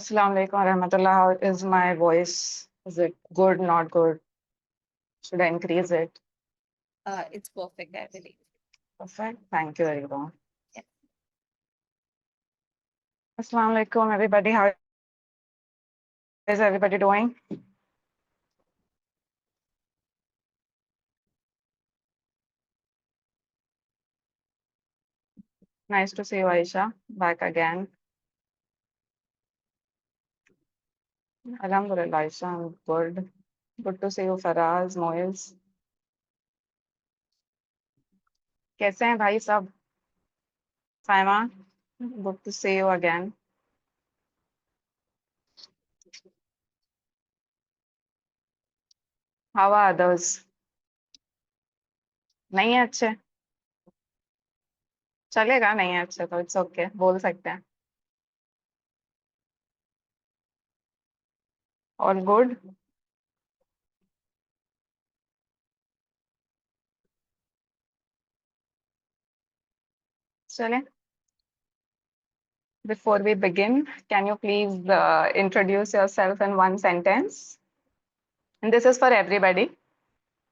Assalamu alaikum warahmatullah. How is my voice? Is it good, not good? Should I increase it? It's perfect, I believe. Perfect. Thank you very much. Yeah. Assalamu alaikum, everybody. How is everybody doing? Nice to see you, Aisha. Back again. Alhamdulillah, Aisha. I'm good. Good to see you, Faraz, Moiz. कैसे हैं भाई सब? Saima, good to see you again. How are others? नहीं है अच्छे? चलेगा नहीं है अच्छे तो इट्स ओके बोल सकते हैं. All good? चलें. Before we begin, can you please introduce yourself in one sentence? And this is for everybody,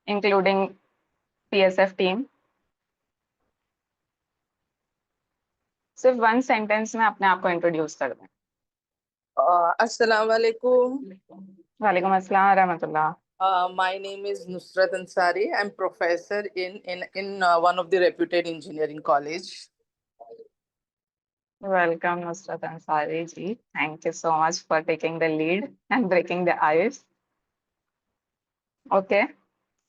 including PSF team. सिर्फ one sentence में अपने आप को introduce कर दें. Assalamu alaikum. वालेकुम अस्सलाम रहमतुल्लाह. My name is Nusrat Ansari. I'm professor in one of the reputed engineering college. Welcome, Nusrat Ansari ji. Thank you so much for taking the lead and breaking the ice. Okay.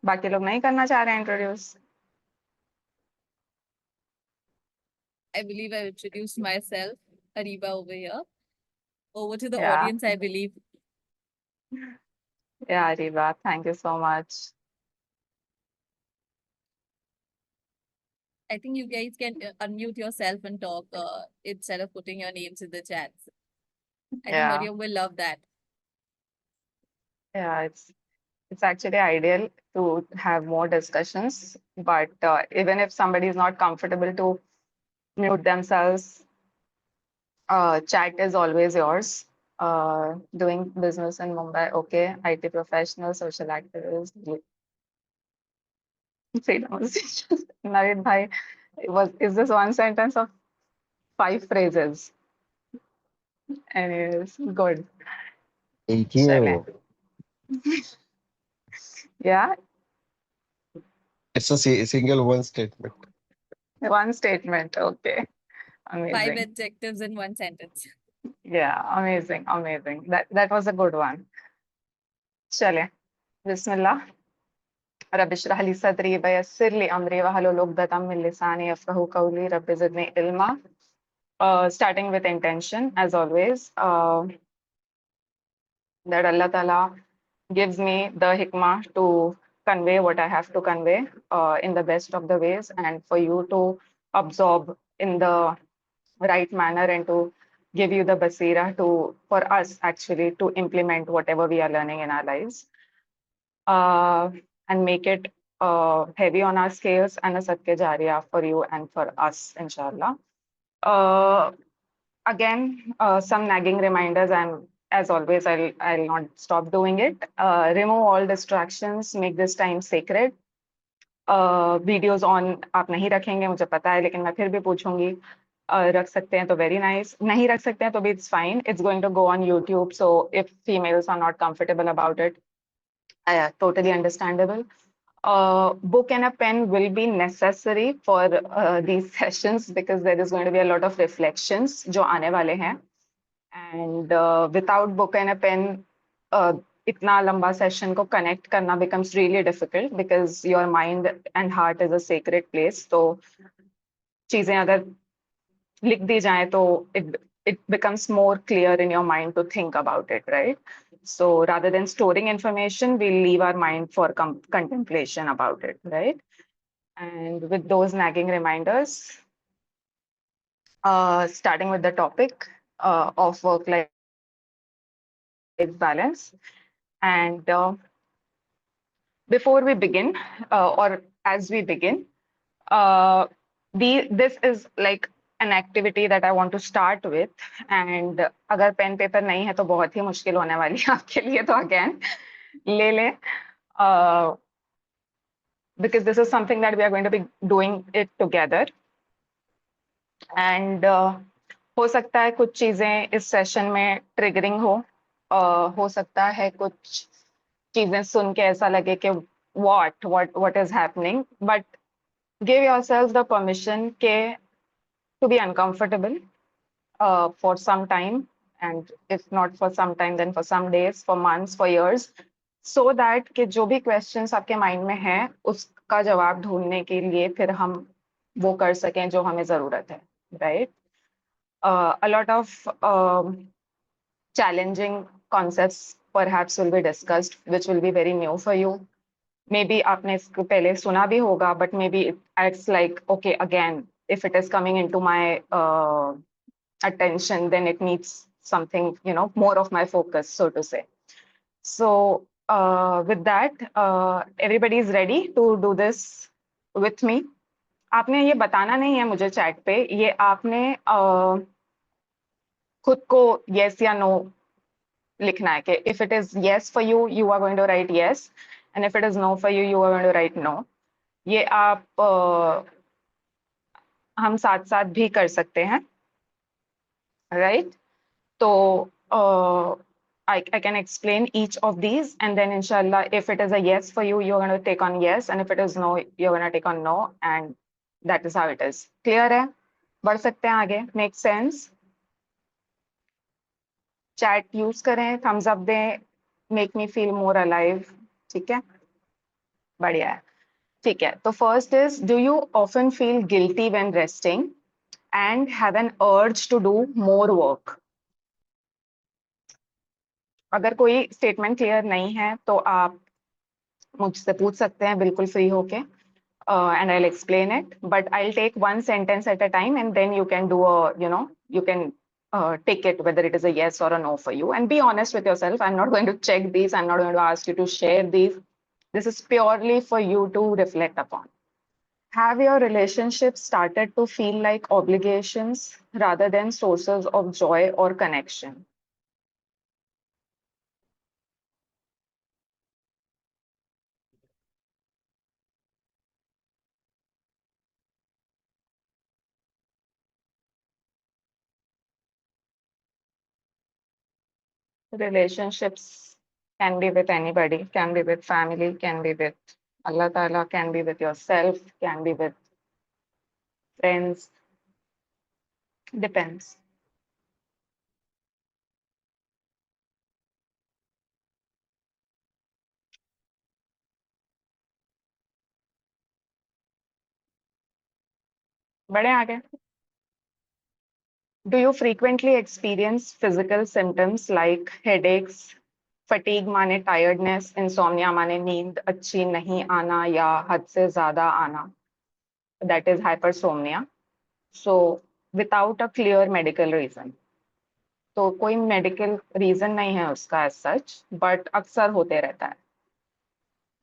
बाकी लोग नहीं करना चाह रहे हैं introduce. I believe I introduced myself, Ariba over here. Over to the Yeah. audience, I believe. Yeah, Riva, thank you so much. I think you guys can unmute yourself and talk instead of putting your names in the chats. I think Yeah. Maryam will love that. Yeah, it's actually ideal to have more discussions, but even if somebody is not comfortable to mute themselves, chat is always yours. Doing business in Mumbai, okay. IT professional, social activist, freedom of speech. Navid bhai, is this one sentence of 5 phrases? Anyways, good. Thank Chale. you. Yeah, It's a single one statement. one statement. Okay, 5 amazing. adjectives in one sentence. Yeah, amazing, amazing. That was a good one. Chale. Bismillah. رب اشرح لي صدري ويسر لي أمري واحلل عقدة من لساني يفقهوا قولي رب زدني علما. Starting with intention, as always, that Allah Ta'ala gives me the hikmah to convey what I have to convey in the best of the ways, and for you to absorb in the right manner and to give you the basira to, for us actually, to implement whatever we are learning in our lives. And make it heavy on our scales and a sadke jariya for you and for us, inshallah. Again, some nagging reminders, and as always, I'll not stop doing it. Remove all distractions, make this time sacred. Videos on आप नहीं रखेंगे मुझे पता है, लेकिन मैं फिर भी पूछूंगी. रख सकते हैं तो very nice. नहीं रख सकते हैं तो भी it's fine. It's going to go on YouTube, so if females are not comfortable about it, totally understandable. Book and a pen will be necessary for these sessions because there is going to be a lot of reflections जो आने वाले हैं. And without book and a pen, इतना लंबा session को connect करना becomes really difficult because your mind and heart is a sacred place. तो चीजें अगर लिख दी जाए तो it becomes more clear in your mind to think about it, right? So rather than storing information, we'll leave our mind for contemplation about it, right? And with those nagging reminders, starting with the topic of work-life balance. And before we begin, or as we begin, this is like an activity that I want to start with, and अगर pen paper नहीं है तो बहुत ही मुश्किल होने वाली है आपके लिए, तो again ले ले, because this is something that we are going to be doing it together. And हो सकता है कुछ चीजें इस सेशन में ट्रिगरिंग हो सकता है कुछ चीजें सुन के ऐसा लगे कि what is happening, but give yourselves the permission to be uncomfortable for some time, and if not for some time, then for some days, for months, for years, so that कि जो भी questions आपके mind में है उसका जवाब ढूंढने के लिए फिर हम वो कर सकें जो हमें जरूरत है, right? A lot of challenging concepts perhaps will be discussed, which will be very new for you. Maybe आपने इसको पहले सुना भी होगा, but maybe it's like, okay, again, if it is coming into my attention, then it needs something, more of my focus, so to say. So with that, everybody is ready to do this with me. आपने ये बताना नहीं है मुझे chat पे, ये आपने खुद को yes या no लिखना है कि if it is yes for you, you are going to write yes, and if it is no for you, you are going to write no. ये आप हम साथ साथ भी कर सकते हैं, right? So I can explain each of these, and then inshallah, if it is a yes for you, you're going to take on yes, and if it is no, you're going to take on no, and that is how it is. Clear है? बढ़ सकते हैं आगे? Make sense? Chat use करें, thumbs up दें, make me feel more alive. ठीक है? बढ़िया है. ठीक है. तो first is, do you often feel guilty when resting and have an urge to do more work? अगर कोई स्टेटमेंट क्लियर नहीं है तो आप मुझसे पूछ सकते हैं बिल्कुल फ्री होके, and I'll explain it, but I'll take one sentence at a time, and then you can do you can take it whether it is a yes or a no for you, and be honest with yourself. I'm not going to check these, I'm not going to ask you to share these. This is purely for you to reflect upon. Have your relationships started to feel like obligations rather than sources of joy or connection? Relationships can be with anybody, can be with family, can be with Allah Ta'ala, can be with yourself, can be with friends. Depends. बढ़े आगे. Do you frequently experience physical symptoms like headaches, fatigue माने tiredness, insomnia माने नींद अच्छी नहीं आना या हद से ज़्यादा आना? That is hypersomnia. So without a clear medical reason. तो कोई मेडिकल रीजन नहीं है उसका as such, but अक्सर होते रहता है.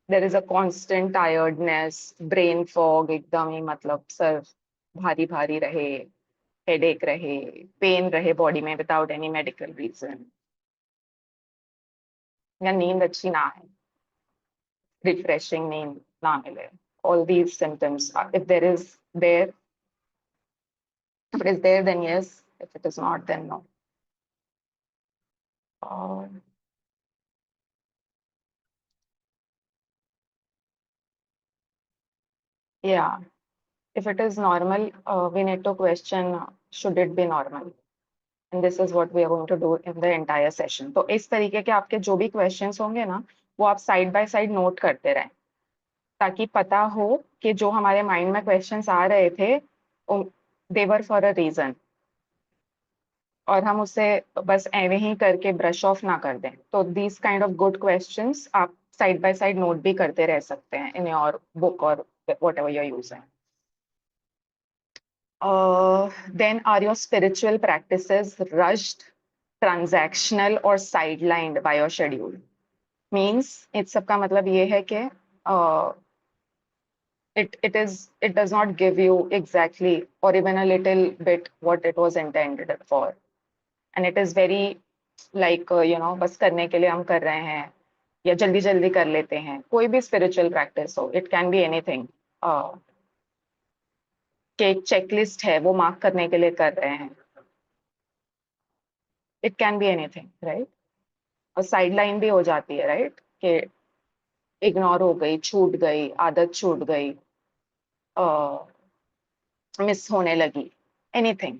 There is a constant tiredness, brain fog, एकदम ही मतलब सर भारी भारी रहे, headache रहे, pain रहे body में without any medical reason, या नींद अच्छी ना आए, refreshing नींद ना मिले. All these symptoms, if it is there, then yes. If it is not, then no. Yeah. If it is normal, we need to question, should it be normal? And this is what we are going to do in the entire session. तो इस तरीके के आपके जो भी questions होंगे ना, वो आप side by side note करते रहें, ताकि पता हो कि जो हमारे mind में questions आ रहे थे, they were for a reason. और हम उसे बस ऐवे ही करके brush off ना कर दें. तो these kind of good questions आप side by side note भी करते रह सकते हैं in your book or whatever you're using. Then are your spiritual practices rushed, transactional or sidelined by your schedule? Means इस सब का मतलब ये है कि it does not give you exactly or even a little bit what it was intended for. And it is very like बस करने के लिए हम कर रहे हैं या जल्दी जल्दी कर लेते हैं, कोई भी स्पिरिचुअल प्रैक्टिस हो, इट कैन बी एनीथिंग, कि एक चेकलिस्ट है वो मार्क करने के लिए कर रहे हैं, it can be anything, right? और साइड लाइन भी हो जाती है, राइट? कि इग्नोर हो गई, छूट गई, आदत छूट गई, मिस होने लगी, anything.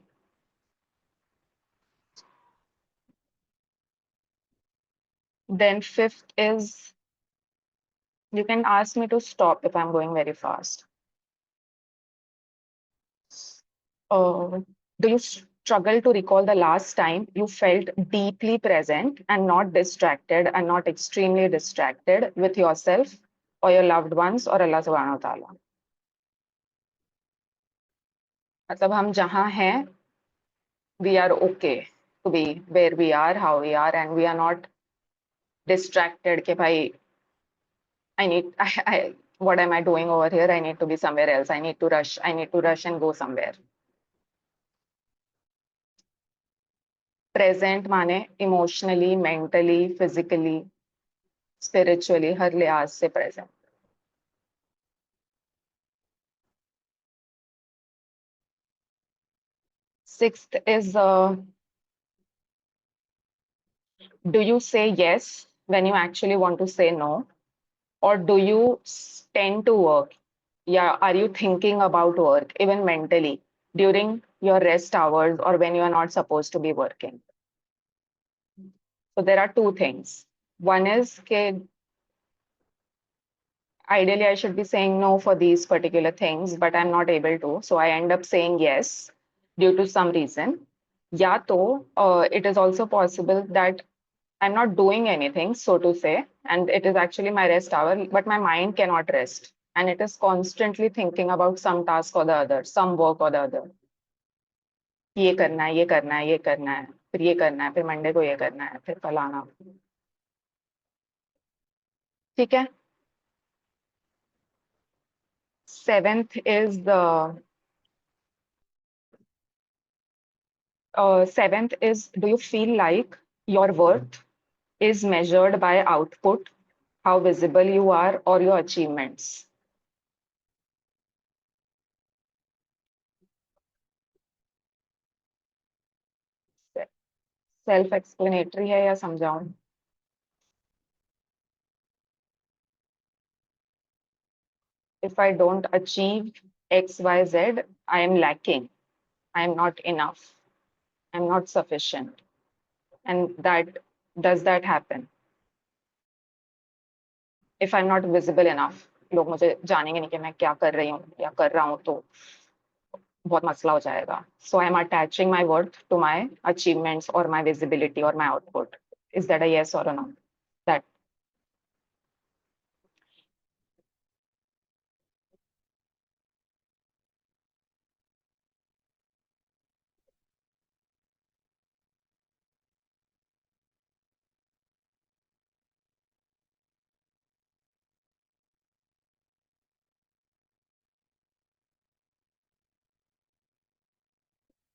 Then fifth is, you can ask me to stop if I'm going very fast. Do you struggle to recall the last time you felt deeply present and not distracted and not extremely distracted with yourself or your loved ones or Allah subhanahu wa ta'ala? मतलब हम जहाँ हैं, we are okay to be where we are, how we are, and we are not distracted कि भाई what am I doing over here? I need to be somewhere else. I need to rush and go somewhere. Present माने emotionally, mentally, physically, spiritually, हर लिहाज से present. Sixth is, do you say yes when you actually want to say no? Or do you tend to work? Yeah, are you thinking about work, even mentally, during your rest hours or when you are not supposed to be working? So there are two things. One is that ideally I should be saying no for these particular things, but I'm not able to. So I end up saying yes due to some reason. Yeah, to it is also possible that I'm not doing anything, so to say, and it is actually my rest hour, but my mind cannot rest. And it is constantly thinking about some task or the other, some work or the other. ये करना है, ये करना है, ये करना है, फिर ये करना है, फिर मंडे को ये करना है, फिर फलाना. ठीक है? Seventh is the seventh is, do you feel like your worth is measured by output, how visible you are, or your achievements? Self explanatory है या समझाऊं? If I don't achieve X, Y, Z, I am lacking. I am not enough. I'm not sufficient. And that, does that happen? If I'm not visible enough, लोग मुझे जानेंगे नहीं कि मैं क्या कर रही हूँ या कर रहा हूँ, तो बहुत मसला हो जाएगा. So I'm attaching my worth to my achievements or my visibility or my output. Is that a yes or a no? That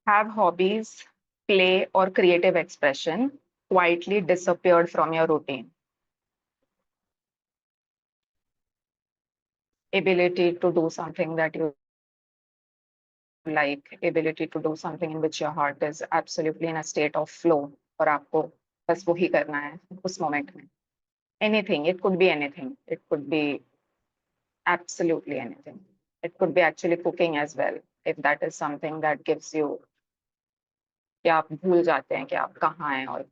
have hobbies, play, or creative expression quietly disappeared from your routine? Ability to do something that you like, ability to do something in which your heart is absolutely in a state of flow, और आपको बस वो ही करना है उस moment में. Anything, it could be anything. It could be absolutely anything. It could be actually cooking as well, if that is something that gives you, कि आप भूल जाते हैं कि आप कहाँ हैं, और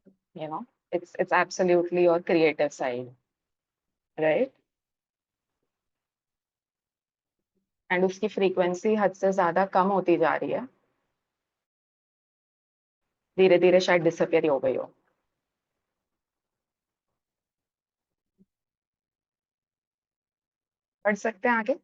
it's absolutely your creative side, right? And उसकी frequency हद से ज़्यादा कम होती जा रही है, धीरे धीरे शायद disappear ही हो गई हो. पढ़ सकते हैं आगे?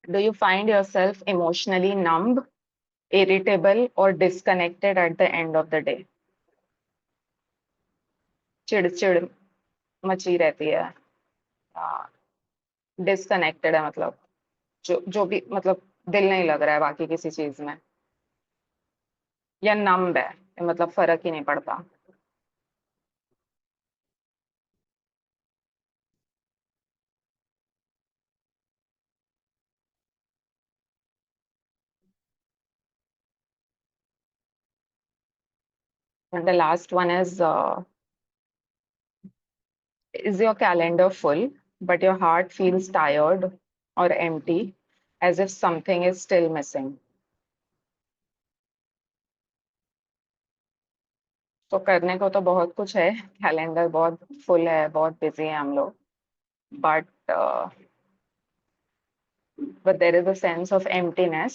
Do you find yourself emotionally numb, irritable, or disconnected at the end of the day? चिड़ मची रहती है, डिस्कनेक्टेड है, मतलब जो भी, मतलब दिल नहीं लग रहा है बाकी किसी चीज में, या नम्ब है, मतलब फर्क ही नहीं पड़ता. And the last one is your calendar full, but your heart feels tired or empty, as if something is still missing. तो करने को तो बहुत कुछ है, कैलेंडर बहुत फुल है, बहुत बिजी है हम लोग, but there is a sense of emptiness,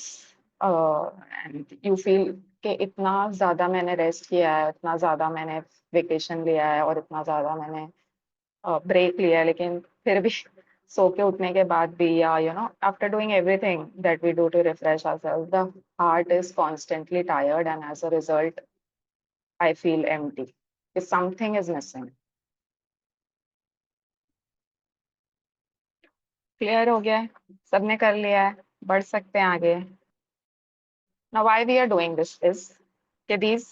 and you feel कि इतना ज्यादा मैंने रेस्ट किया है, इतना ज्यादा मैंने वेकेशन लिया है, और इतना ज्यादा मैंने ब्रेक लिया है, लेकिन फिर भी सो के उठने के बाद भी, या after doing everything that we do to refresh ourselves, the heart is constantly tired, and as a result I feel empty, something is missing. Clear हो गया है? सबने कर लिया है? बढ़ सकते हैं आगे. Now why we are doing this is कि these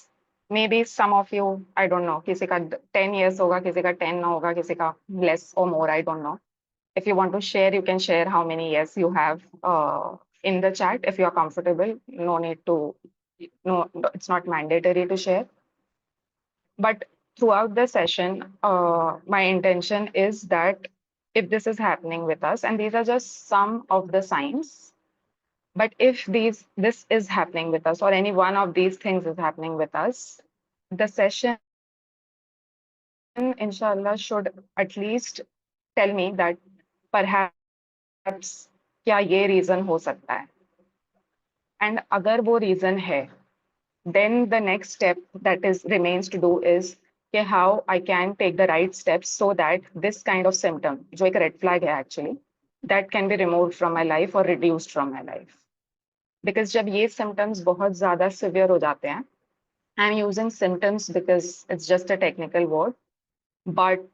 maybe some of you, I don't know, किसी का 10 years होगा, किसी का 10 होगा, किसी का less or more, I don't know. If you want to share, you can share how many years you have in the chat if you are comfortable. No need to, no, it's not mandatory to share. But throughout the session, my intention is that if this is happening with us, and these are just some of the signs, but if this is happening with us, or any one of these things is happening with us, the session, inshallah, should at least tell me that perhaps क्या ये reason हो सकता है. And अगर वो reason है, then the next step that is remains to do is कि how I can take the right steps so that this kind of symptom, जो एक red flag है actually, that can be removed from my life or reduced from my life. Because जब ये symptoms बहुत ज़्यादा severe हो जाते हैं, I'm using symptoms because it's just a technical word, but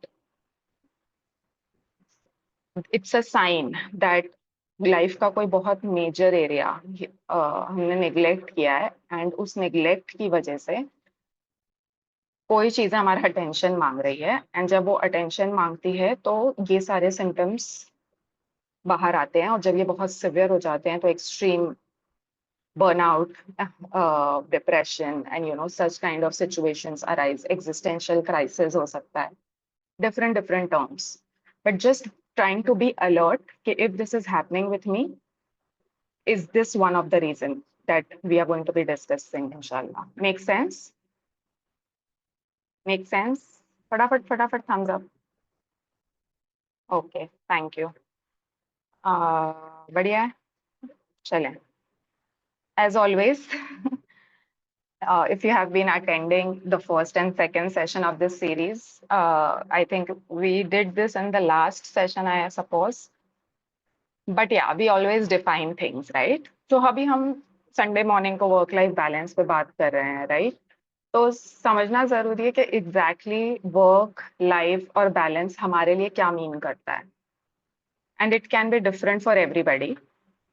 it's a sign that life का कोई बहुत मेजर एरिया हमने नेग्लेक्ट किया है, एंड उस नेग्लेक्ट की वजह से कोई चीजें हमारा अटेंशन मांग रही है, एंड जब वो अटेंशन मांगती है तो ये सारे सिम्टम्स बाहर आते हैं, और जब ये बहुत सिवियर हो जाते हैं तो extreme burnout, depression, and such kind of situations arise. Existential crisis हो सकता है, different terms. But just trying to be alert कि if this is happening with me, is this one of the reasons that we are going to be discussing, inshallah. Make sense? Make sense? फटाफट thumbs up. Okay, thank you. बढ़िया है, चलें. As always, if you have been attending the first and second session of this series, I think we did this in the last session, I suppose. But yeah, we always define things, right? So अभी हम Sunday morning को work life balance पे बात कर रहे हैं, right? तो समझना जरूरी है कि exactly work life और balance हमारे लिए क्या mean करता है. And it can be different for everybody.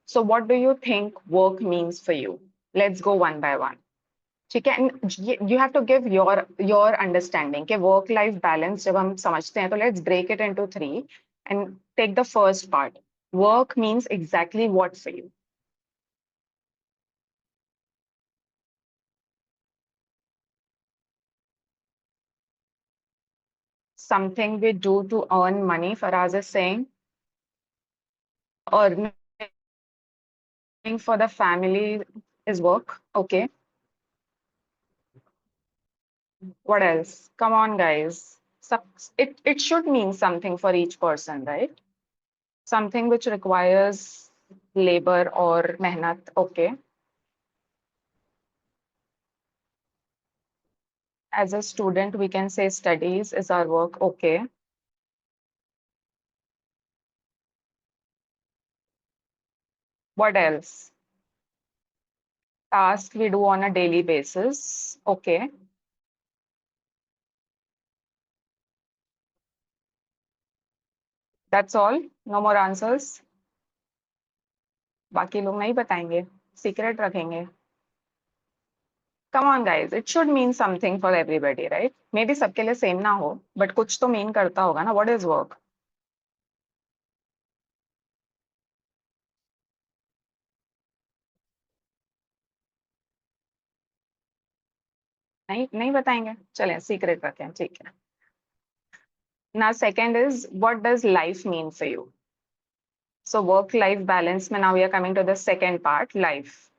So what do you think work means for you? Let's go one by one. ठीक है, and you have to give your understanding कि work life balance जब हम समझते हैं तो let's break it into three and take the first part. Work means exactly what for you? Something we do to earn money, Faraz is saying. Earning for the family is work. Okay. What else? Come on, guys. It should mean something for each person, right? Something which requires labor or mehnat. Okay. As a student, we can say studies is our work. Okay. What else? Tasks we do on a daily basis. Okay. That's all. No more answers. बाकी लोग नहीं बताएंगे, secret रखेंगे. Come on guys, it should mean something for everybody, right? Maybe सबके लिए same ना हो, but कुछ तो मीन करता होगा ना. What is work? नहीं नहीं बताएंगे, चलें सीक्रेट रखें, ठीक है. Now second is, what does life mean for you? So work life balance में now we are coming to the second part, life.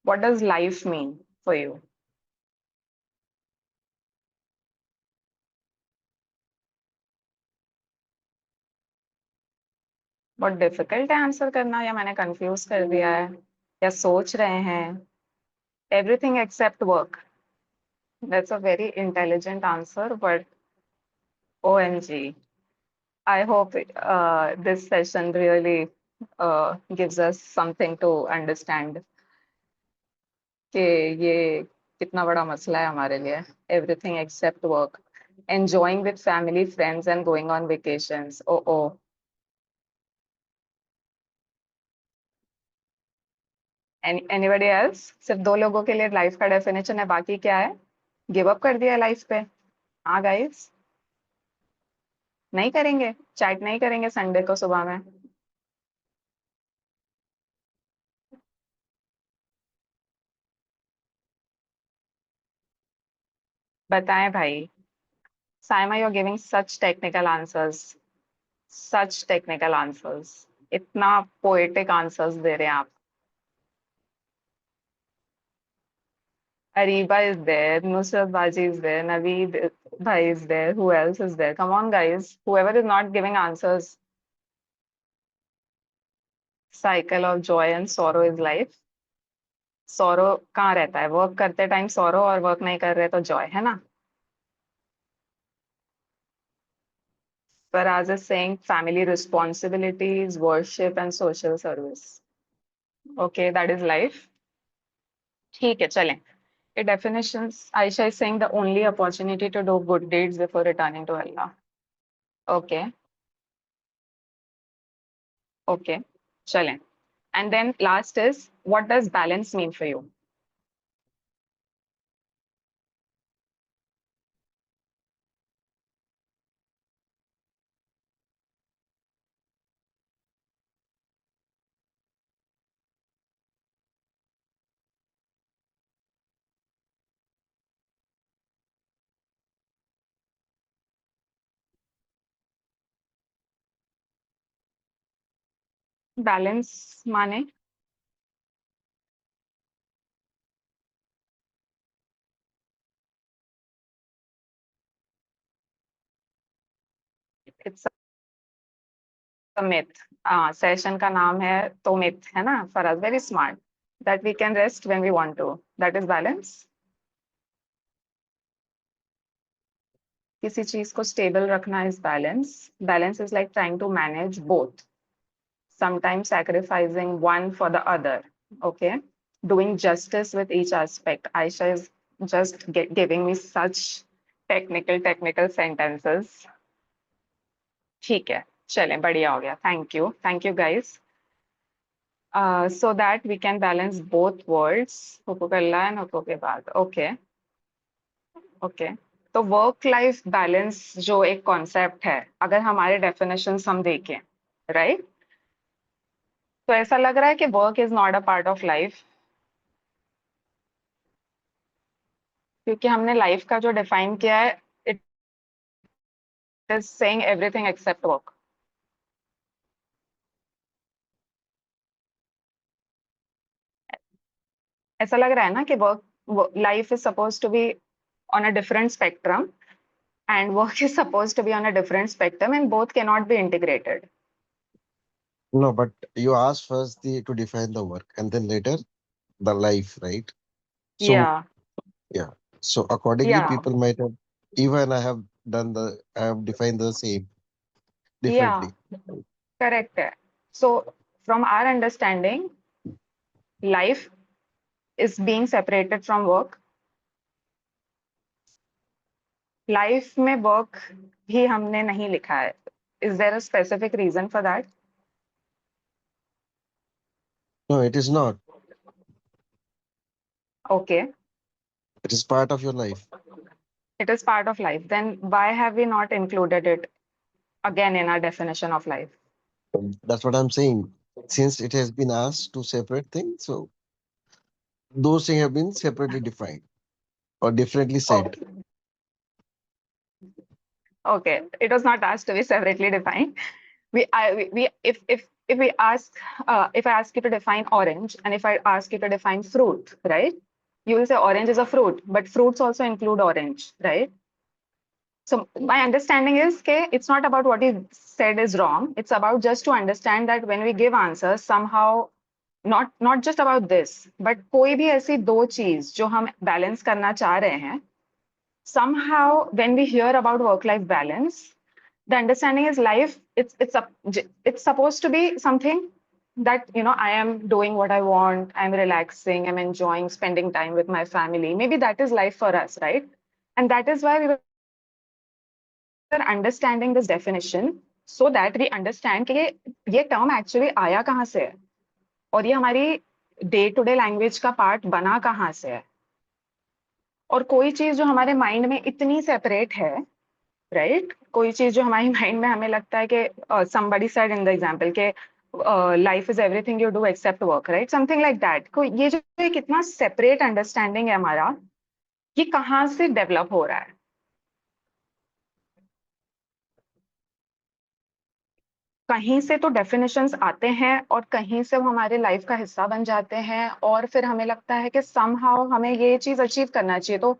What does life mean for you? बहुत difficult है आंसर करना, या मैंने confuse कर दिया है, या सोच रहे हैं? Everything except work. That's a very intelligent answer, but OMG. I hope this session really gives us something to understand कि ये कितना बड़ा मसला है हमारे लिए. Everything except work. Enjoying with family, friends, and going on vacations. Oh. Anybody else? सिर्फ दो लोगों के लिए लाइफ का डेफिनेशन है, बाकी क्या है? गिव अप कर दिया लाइफ पे? हाँ गाइस, नहीं करेंगे, चैट नहीं करेंगे संडे को सुबह में? बताएं भाई. Saima, you're giving such technical answers. Such technical answers. इतना poetic answers दे रहे हैं आप. Ariba is there, Nusrat Baji is there, Naveed Bhai is there. Who else is there? Come on, guys. Whoever is not giving answers. Cycle of joy and sorrow is life. Sorrow कहाँ रहता है? Work करते time sorrow, और work नहीं कर रहे तो joy, है ना? Faraz is saying family responsibilities, worship, and social service. Okay, that is life. ठीक है, चलें. Definitions. Aisha is saying the only opportunity to do good deeds before returning to Allah. Okay. Okay. Chalein. And then last is, what does balance mean for you? Balance माने? It's a myth. Session का नाम है तो myth, है ना? For us, very smart. That we can rest when we want to. That is balance. किसी चीज को stable रखना is balance. Balance is like trying to manage both. Sometimes sacrificing one for the other. Okay. Doing justice with each aspect. Aisha is just giving me such technical sentences. ठीक है, चलें, बढ़िया हो गया. Thank you guys. So that we can balance both worlds, हुकूक Allah and हुकूक इबाद. Okay. तो वर्क लाइफ बैलेंस जो एक कॉन्सेप्ट है, अगर हमारे डेफिनेशंस हम देखें, राइट, तो ऐसा लग रहा है कि work is not a part of life, क्योंकि हमने लाइफ का जो डिफाइन किया है, it is saying everything except work. ऐसा लग रहा है ना कि work life is suppose to be on a different spectrum and work is supposed to be on a different spectrum, and both cannot be integrated. No, but you asked first to define the work and then later the life, right? So Yeah. yeah. So accordingly, Yeah. people might have, even I have defined the same Yeah. differently. Correct. So from our understanding, life is being separated from work. Life में work ही हमने नहीं लिखा है. Is there a specific reason for that? No, it is not. Okay, It is part of your life. it is part of life. Then why have we not included it again in our definition of life? That's what I'm saying. Since it has been asked to separate things, so those things have been separately defined or differently said. Okay. Okay, it was not asked to be separately defined. We if we ask if I ask you to define orange and if I ask you to define fruit, right? You will say orange is a fruit, but fruits also include orange, right? So my understanding is that it's not about what you said is wrong. It's about just to understand that when we give answers, somehow not just about this, but कोई भी ऐसी दो चीज जो हम balance करना चाह रहे हैं, somehow when we hear about work-life balance, the understanding is life. It's supposed to be something that I am doing what I want. I'm relaxing. I'm enjoying spending time with my family. Maybe that is life for us, right? And that is why we were understanding this definition so that we understand कि ये term actually आया कहाँ से है और ये हमारी day to day language का पार्ट बना कहाँ से है और कोई चीज जो हमारे माइंड में इतनी सेपरेट है, राइट? कोई चीज जो हमारी माइंड में हमें लगता है कि somebody said in the example के life is everything you do except work, right? Something like that. को ये जो एक इतना सेपरेट अंडरस्टैंडिंग है हमारा, ये कहाँ से डेवलप हो रहा है? कहीं से तो डेफिनेशंस आते हैं और कहीं से वो हमारे लाइफ का हिस्सा बन जाते हैं और फिर हमें लगता है कि समहाउ हमें ये चीज अचीव करना चाहिए. तो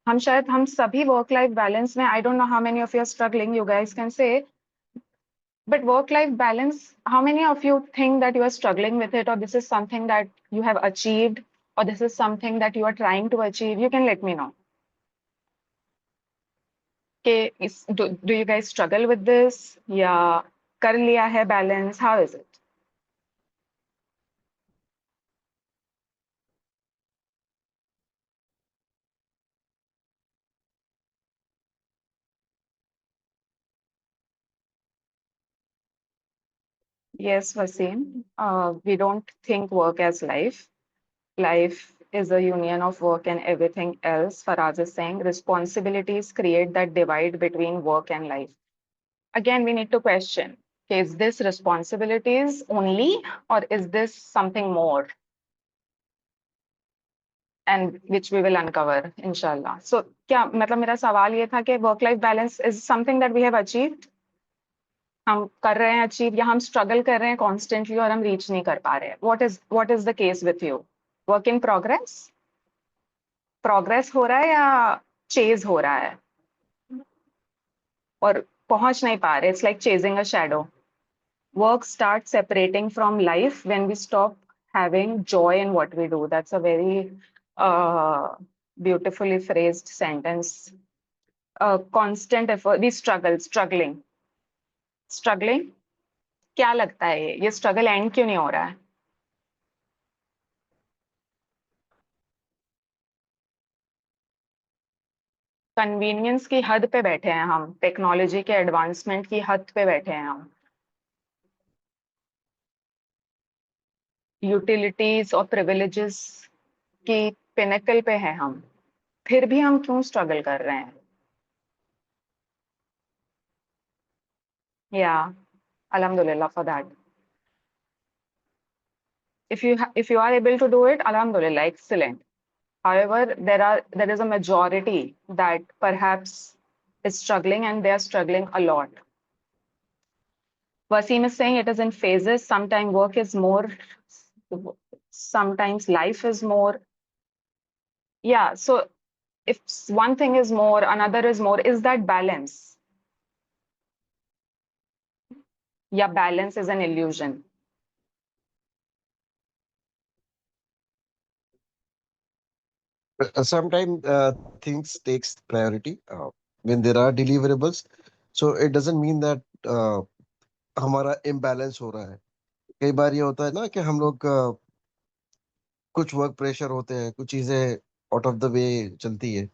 हम सभी वर्क लाइफ बैलेंस में, I don't know how many of you are struggling, you guys can say, but work life balance, how many of you think that you are struggling with it, or this is something that you have achieved, or this is something that you are trying to achieve? You can let me know. Okay, do you guys struggle with this? Yeah, कर लिया है balance? How is it? Yes, Wasim. We don't think work as life. Life is a union of work and everything else. Faraz is saying responsibilities create that divide between work and life. Again, we need to question, okay, is this responsibilities only, or is this something more? And which we will uncover, inshallah. So, क्या मतलब मेरा सवाल ये था कि work life balance is something that we have achieved, हम कर रहे हैं अचीव, या हम स्ट्रगल कर रहे हैं कॉन्स्टेंटली और हम रीच नहीं कर पा रहे हैं? What is the case with you? Work in progress? Progress हो रहा है या चेज हो रहा है और पहुंच नहीं पा रहे? It's like chasing a shadow. Work starts separating from life when we stop having joy in what we do. That's a very beautifully phrased sentence. Constant effort, we struggling. क्या लगता है ये स्ट्रगल एंड क्यों नहीं हो रहा है? Convenience की हद पे बैठे हैं हम, टेक्नोलॉजी के एडवांसमेंट की हद पे बैठे हैं हम, यूटिलिटीज और प्रिविलेजेस की पिनेकल पे हैं हम, फिर भी हम क्यों स्ट्रगल कर रहे हैं? या alhamdulillah for that. If you are able to do it, alhamdulillah, excellent. However, there is a majority that perhaps is struggling, and they are struggling a lot. Wasim is saying it is in phases. Sometimes work is more, sometimes life is more. Yeah, so if one thing is more, another is more, is that balance? Yeah, balance is an illusion. Sometimes things takes priority when there are deliverables. So it doesn't mean that हमारा imbalance हो रहा है. कई बार ये होता है ना कि हम लोग कुछ वर्क प्रेशर होते हैं, कुछ चीजें आउट ऑफ द वे चलती है.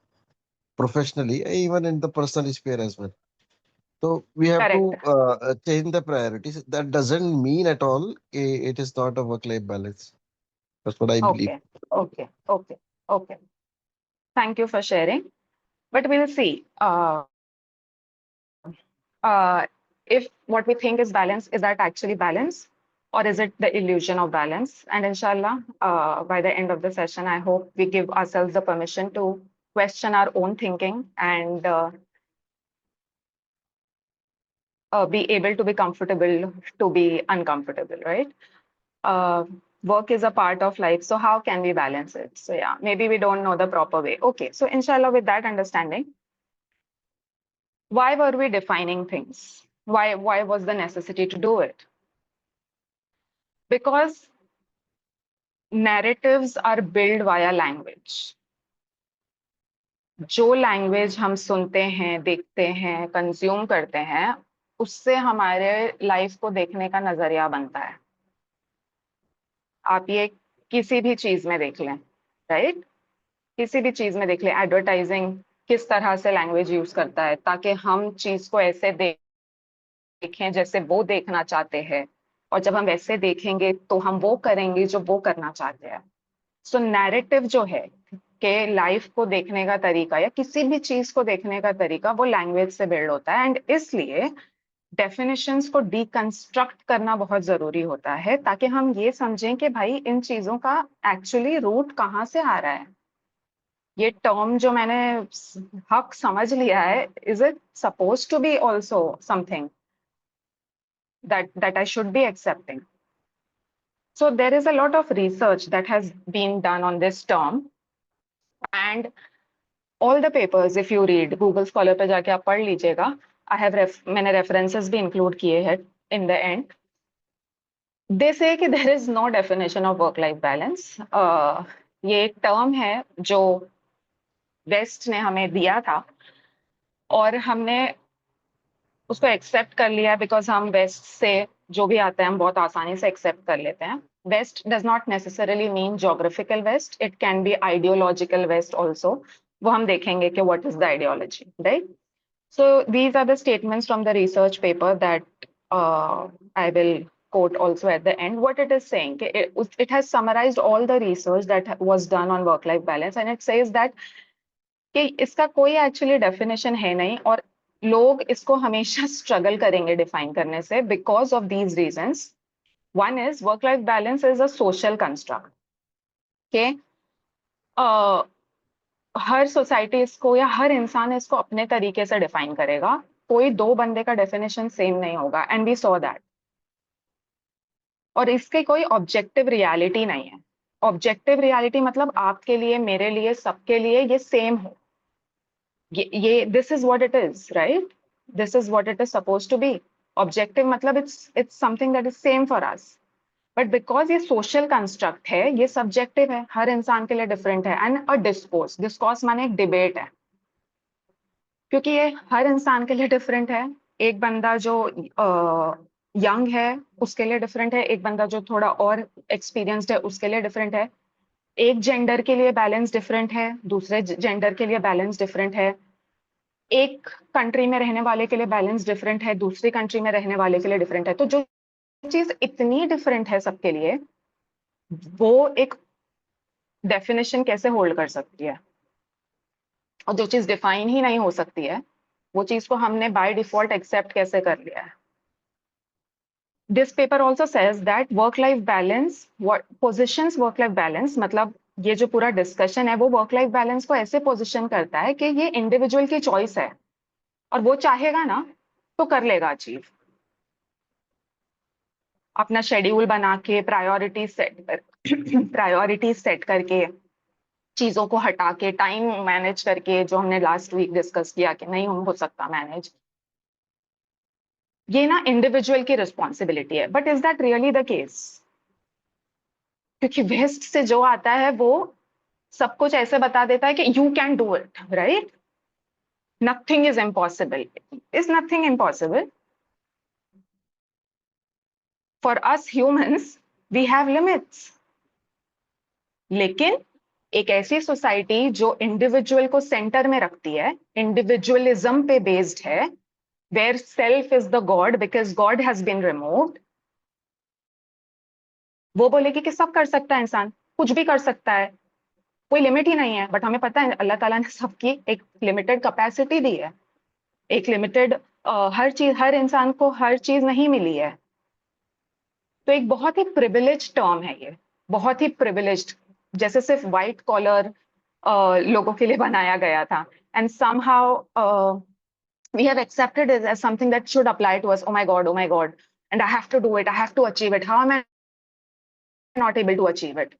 professionally, even in the personal sphere as well. So we have to Correct. change the priorities. That doesn't mean at all it is not a work-life balance. That's what I believe. Okay. Okay. Okay. Okay. Thank you for sharing. But we'll see. If what we think is balance, is that actually balance? Or is it the illusion of balance? And inshallah, by the end of the session, I hope we give ourselves the permission to question our own thinking and be able to be comfortable to be uncomfortable, right? Uh, Work is a part of life. So how can we balance it? So yeah, maybe we don't know the proper way. Okay, so inshallah, with that understanding, why were we defining things? Why was the necessity to do it? Because narratives are built via language. जो language हम सुनते हैं, देखते हैं, consume करते हैं, उससे हमारे लाइफ को देखने का नजरिया बनता है. आप ये किसी भी चीज में देख लें, राइट? किसी भी चीज में देख लें, एडवर्टाइजिंग किस तरह से लैंग्वेज यूज करता है ताकि हम चीज को ऐसे देखें जैसे वो देखना चाहते हैं, और जब हम वैसे देखेंगे तो हम वो करेंगे जो वो करना चाहते हैं. सो नैरेटिव जो है कि लाइफ को देखने का तरीका या किसी भी चीज को देखने का तरीका, वो लैंग्वेज से बिल्ड होता है. एंड इसलिए डेफिनेशंस को डीकंस्ट्रक्ट करना बहुत जरूरी होता है ताकि हम ये समझें कि भाई इन चीजों का एक्चुअली रूट कहाँ से आ रहा है. ये टर्म जो मैंने हक समझ लिया है, is it suppose to be also something that I should be accepting? So there is a lot of research that has been done on this term, and all the papers, if you read Google Scholar पे जाके आप पढ़ लीजिएगा. मैंने references भी include किए हैं in the end. They say कि there is no definition of work-life balance. ये एक term है जो वेस्ट ने हमें दिया था और हमने उसको एक्सेप्ट कर लिया बिकॉज हम वेस्ट से जो भी आता है हम बहुत आसानी से एक्सेप्ट कर लेते हैं. West does not necessarily mean geographical west, it can be ideological west also. वो हम देखेंगे कि what is the ideology, right? So these are the statements from the research paper that I will quote also at the end. What it is saying, it has summarized all the research that was done on work-life balance, and it says that कि इसका कोई actually definition है नहीं और लोग इसको हमेशा struggle करेंगे डिफाइन करने से because of these reasons. One is work life balance is a social construct के हर सोसाइटी इसको या हर इंसान इसको अपने तरीके से डिफाइन करेगा. कोई दो बंदे का डेफिनेशन सेम नहीं होगा, एंड वी सॉ दैट. और इसकी कोई ऑब्जेक्टिव रियलिटी नहीं है. ऑब्जेक्टिव रियलिटी मतलब आपके लिए, मेरे लिए, सबके लिए ये सेम हो. ये this is what it is, right? This is what it is supposed to be. Objective मतलब it's something that is same for us. But because ये social construct है, ये subjective है, हर इंसान के लिए different है. And a discourse माने एक debate है, क्योंकि ये हर इंसान के लिए different है. एक बंदा जो young है उसके लिए different है, एक बंदा जो थोड़ा और experienced है उसके लिए different है. एक जेंडर के लिए बैलेंस डिफरेंट है, दूसरे जेंडर के लिए बैलेंस डिफरेंट है. एक कंट्री में रहने वाले के लिए बैलेंस डिफरेंट है, दूसरी कंट्री में रहने वाले के लिए डिफरेंट है. तो जो चीज इतनी डिफरेंट है सबके लिए, वो एक डेफिनेशन कैसे होल्ड कर सकती है? और जो चीज डिफाइन ही नहीं हो सकती है, वो चीज को हमने बाय डिफॉल्ट एक्सेप्ट कैसे कर लिया है? This paper also says that work life balance, what positions work life balance, मतलब ये जो पूरा डिस्कशन है वो वर्क लाइफ बैलेंस को ऐसे पोजिशन करता है कि ये इंडिविजुअल की चॉइस है और वो चाहेगा ना तो कर लेगा अचीव. अपना शेड्यूल बना के प्रायोरिटी सेट करके, चीजों को हटा के, टाइम मैनेज करके, जो हमने लास्ट वीक डिस्कस किया कि नहीं हो सकता मैनेज, ये ना इंडिविजुअल की रिस्पॉन्सिबिलिटी है. But is that really the case? क्योंकि वेस्ट से जो आता है वो सब कुछ ऐसे बता देता है कि you can do it, right? Nothing is impossible. Is nothing impossible? For us humans, we have limits. लेकिन एक ऐसी सोसाइटी जो इंडिविजुअल को सेंटर में रखती है, इंडिविजुअलिज्म पे बेस्ड है, where self is the god because God has been removed, वो बोलेगी कि सब कर सकता है इंसान, कुछ भी कर सकता है, कोई लिमिट ही नहीं है। बट हमें पता है अल्लाह ताला ने सबकी एक लिमिटेड कैपेसिटी दी है, एक लिमिटेड हर चीज, हर इंसान को हर चीज नहीं मिली है। तो एक बहुत ही प्रिविलेज टर्म है ये, बहुत ही प्रिविलेज्ड, जैसे सिर्फ व्हाइट कॉलर लोगों के लिए बनाया गया था, and somehow we have accepted it as something that should apply to us. Oh my god, and I have to do it, I have to achieve it. How am I not able to achieve it?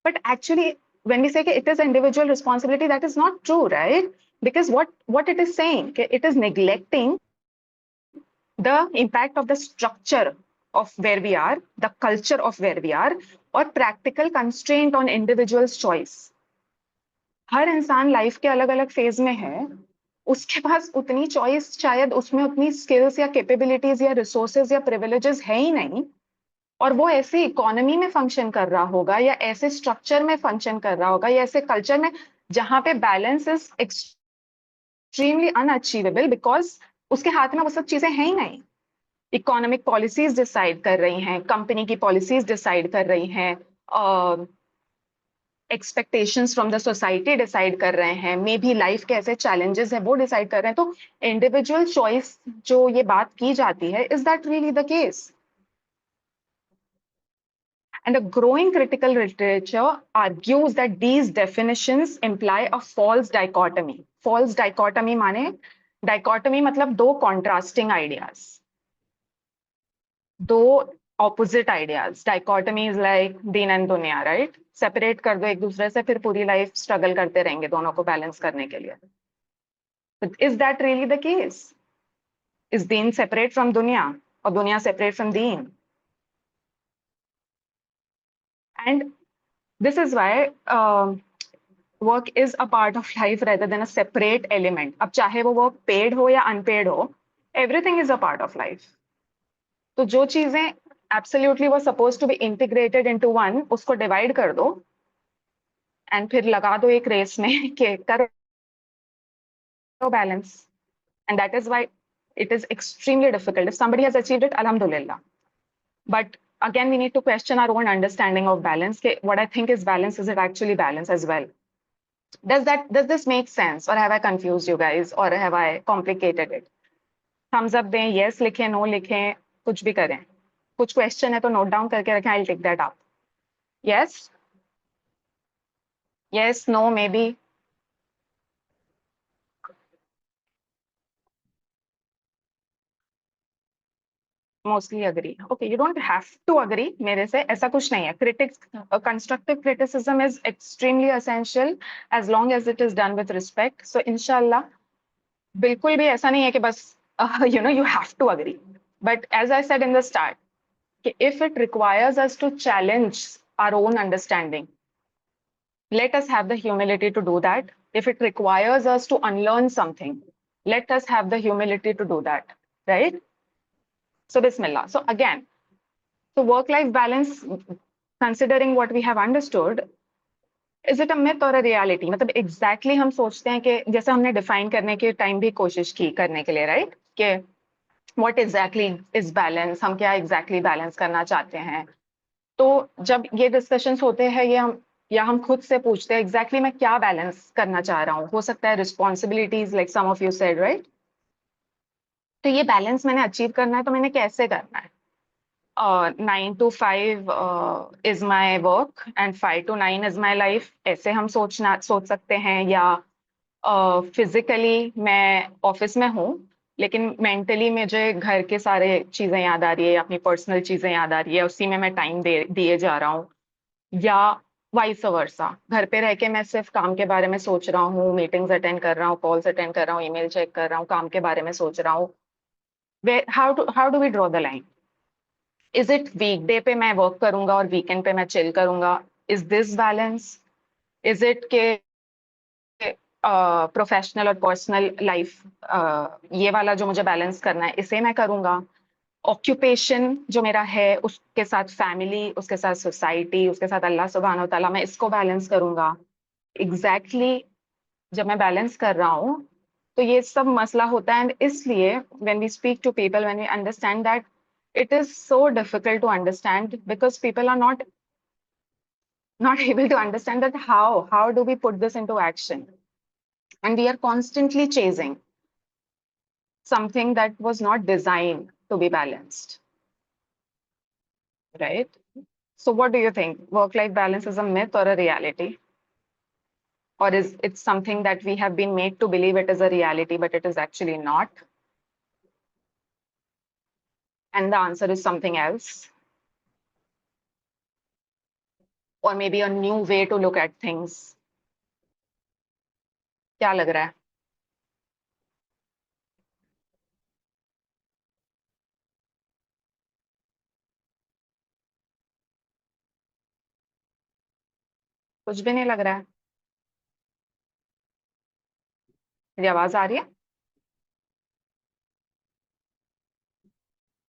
But actually, when we say that it is an individual responsibility, that is not true, right? Because what it is saying, it is neglecting the impact of the structure of where we are, the culture of where we are, or practical constraint on individual's choice. हर इंसान life के अलग अलग phase में है, उसके पास उतनी choice, शायद उसमें उतनी स्किल्स या कैपेबिलिटीज या रिसोर्सेज या प्रिविलेजेस है ही नहीं, और वो ऐसे इकोनॉमी में फंक्शन कर रहा होगा या ऐसे स्ट्रक्चर में फंक्शन कर रहा होगा या ऐसे कल्चर में जहां पे balance is extremely unachievable, because उसके हाथ में वो सब चीजें हैं ही नहीं। इकोनॉमिक पॉलिसीज डिसाइड कर रही हैं, कंपनी की पॉलिसीज डिसाइड कर रही हैं, expectations from the society decide कर रहे हैं, मे बी लाइफ के ऐसे चैलेंजेस हैं वो डिसाइड कर रहे हैं। तो इंडिविजुअल चॉइस जो ये बात की जाती है, is that really the case? And a growing critical literature argues that these definitions imply a false dichotomy. False dichotomy माने, dichotomy मतलब दो contrasting ideas, दो opposite ideas. Dichotomy is like Deen and दुनिया, right? Separate कर दो एक दूसरे से, फिर पूरी life struggle करते रहेंगे दोनों को balance करने के लिए. But is that really the case? Is Deen separate from दुनिया और दुनिया separate from Deen? And this is why work is a part of life rather than a separate element. अब चाहे वो work paid हो या unpaid हो, everything is a part of life. तो जो चीजें absolutely was supposed to be integrated into one, उसको divide कर दो and फिर लगा दो एक रेस में कि करो balance. And that is why it is extremely difficult. If somebody has achieved it, alhamdulillah. But again, we need to question our own understanding of balance. What I think is balance, is it actually balance as well? Does this make sense, or have I confused you guys, or have I complicated it? Thumbs up दें, yes लिखें, no लिखें, कुछ भी करें. कुछ question है तो note down करके रखें, I'll take that up. Yes? Yes, no, maybe. Mostly agree. Okay, you don't have to agree मेरे से, ऐसा कुछ नहीं है. Critics, constructive criticism is extremely essential as long as it is done with respect. So inshallah, बिल्कुल भी ऐसा नहीं है कि बस you have to agree. But as I said in the start, if it requires us to challenge our own understanding, let us have the humility to do that. If it requires us to unlearn something, let us have the humility to do that, right? So Bismillah. So again, so work-life balance, considering what we have understood, is it a myth or a reality? मतलब exactly हम सोचते हैं कि जैसे हमने define करने के time भी कोशिश की करने के लिए, right? कि what exactly is balance, हम क्या exactly balance करना चाहते हैं. तो जब ये discussions होते हैं, ये हम खुद से पूछते हैं exactly मैं क्या balance करना चाह रहा हूँ. हो सकता है responsibilities, like some of you said, right? तो ये balance मैंने achieve करना है, तो मैंने कैसे करना है? 9 to 5 is my work and 5 to 9 is my life, ऐसे हम सोच सकते हैं. या फिजिकली मैं ऑफिस में हूँ लेकिन मेंटली मुझे घर के सारे चीजें याद आ रही है, अपनी पर्सनल चीजें याद आ रही है, उसी में मैं टाइम दिए जा रहा हूँ. या वाइस वर्सा, घर पे रह के मैं सिर्फ काम के बारे में सोच रहा हूँ, मीटिंग्स अटेंड कर रहा हूँ, कॉल्स अटेंड कर रहा हूँ, ईमेल चेक कर रहा हूँ, काम के बारे में सोच रहा हूँ. How do we draw the line? Is it weekday पे मैं वर्क करूंगा और वीकेंड पे मैं चिल करूंगा? Is this balance? Is it के प्रोफेशनल और पर्सनल लाइफ, ये वाला जो मुझे बैलेंस करना है इसे मैं करूंगा? ऑक्यूपेशन जो मेरा है उसके साथ फैमिली, उसके साथ सोसाइटी, उसके साथ अल्लाह सुब्हान व तआला, मैं इसको बैलेंस करूंगा? एग्जैक्टली जब मैं बैलेंस कर रहा हूँ तो ये सब मसला होता है, एंड इसलिए when we speak to people, when we understand that, it is so difficult to understand because people are not able to understand that how do we put this into action, and we are constantly chasing something that was not designed to be balanced, right? So what do you think, work life balance is a myth or a reality, or is it something that we have been made to believe it is a reality but it is actually not, and the answer is something else, or maybe a new way to look at things? क्या लग रहा है? कुछ भी नहीं लग रहा है? मेरी आवाज आ रही है?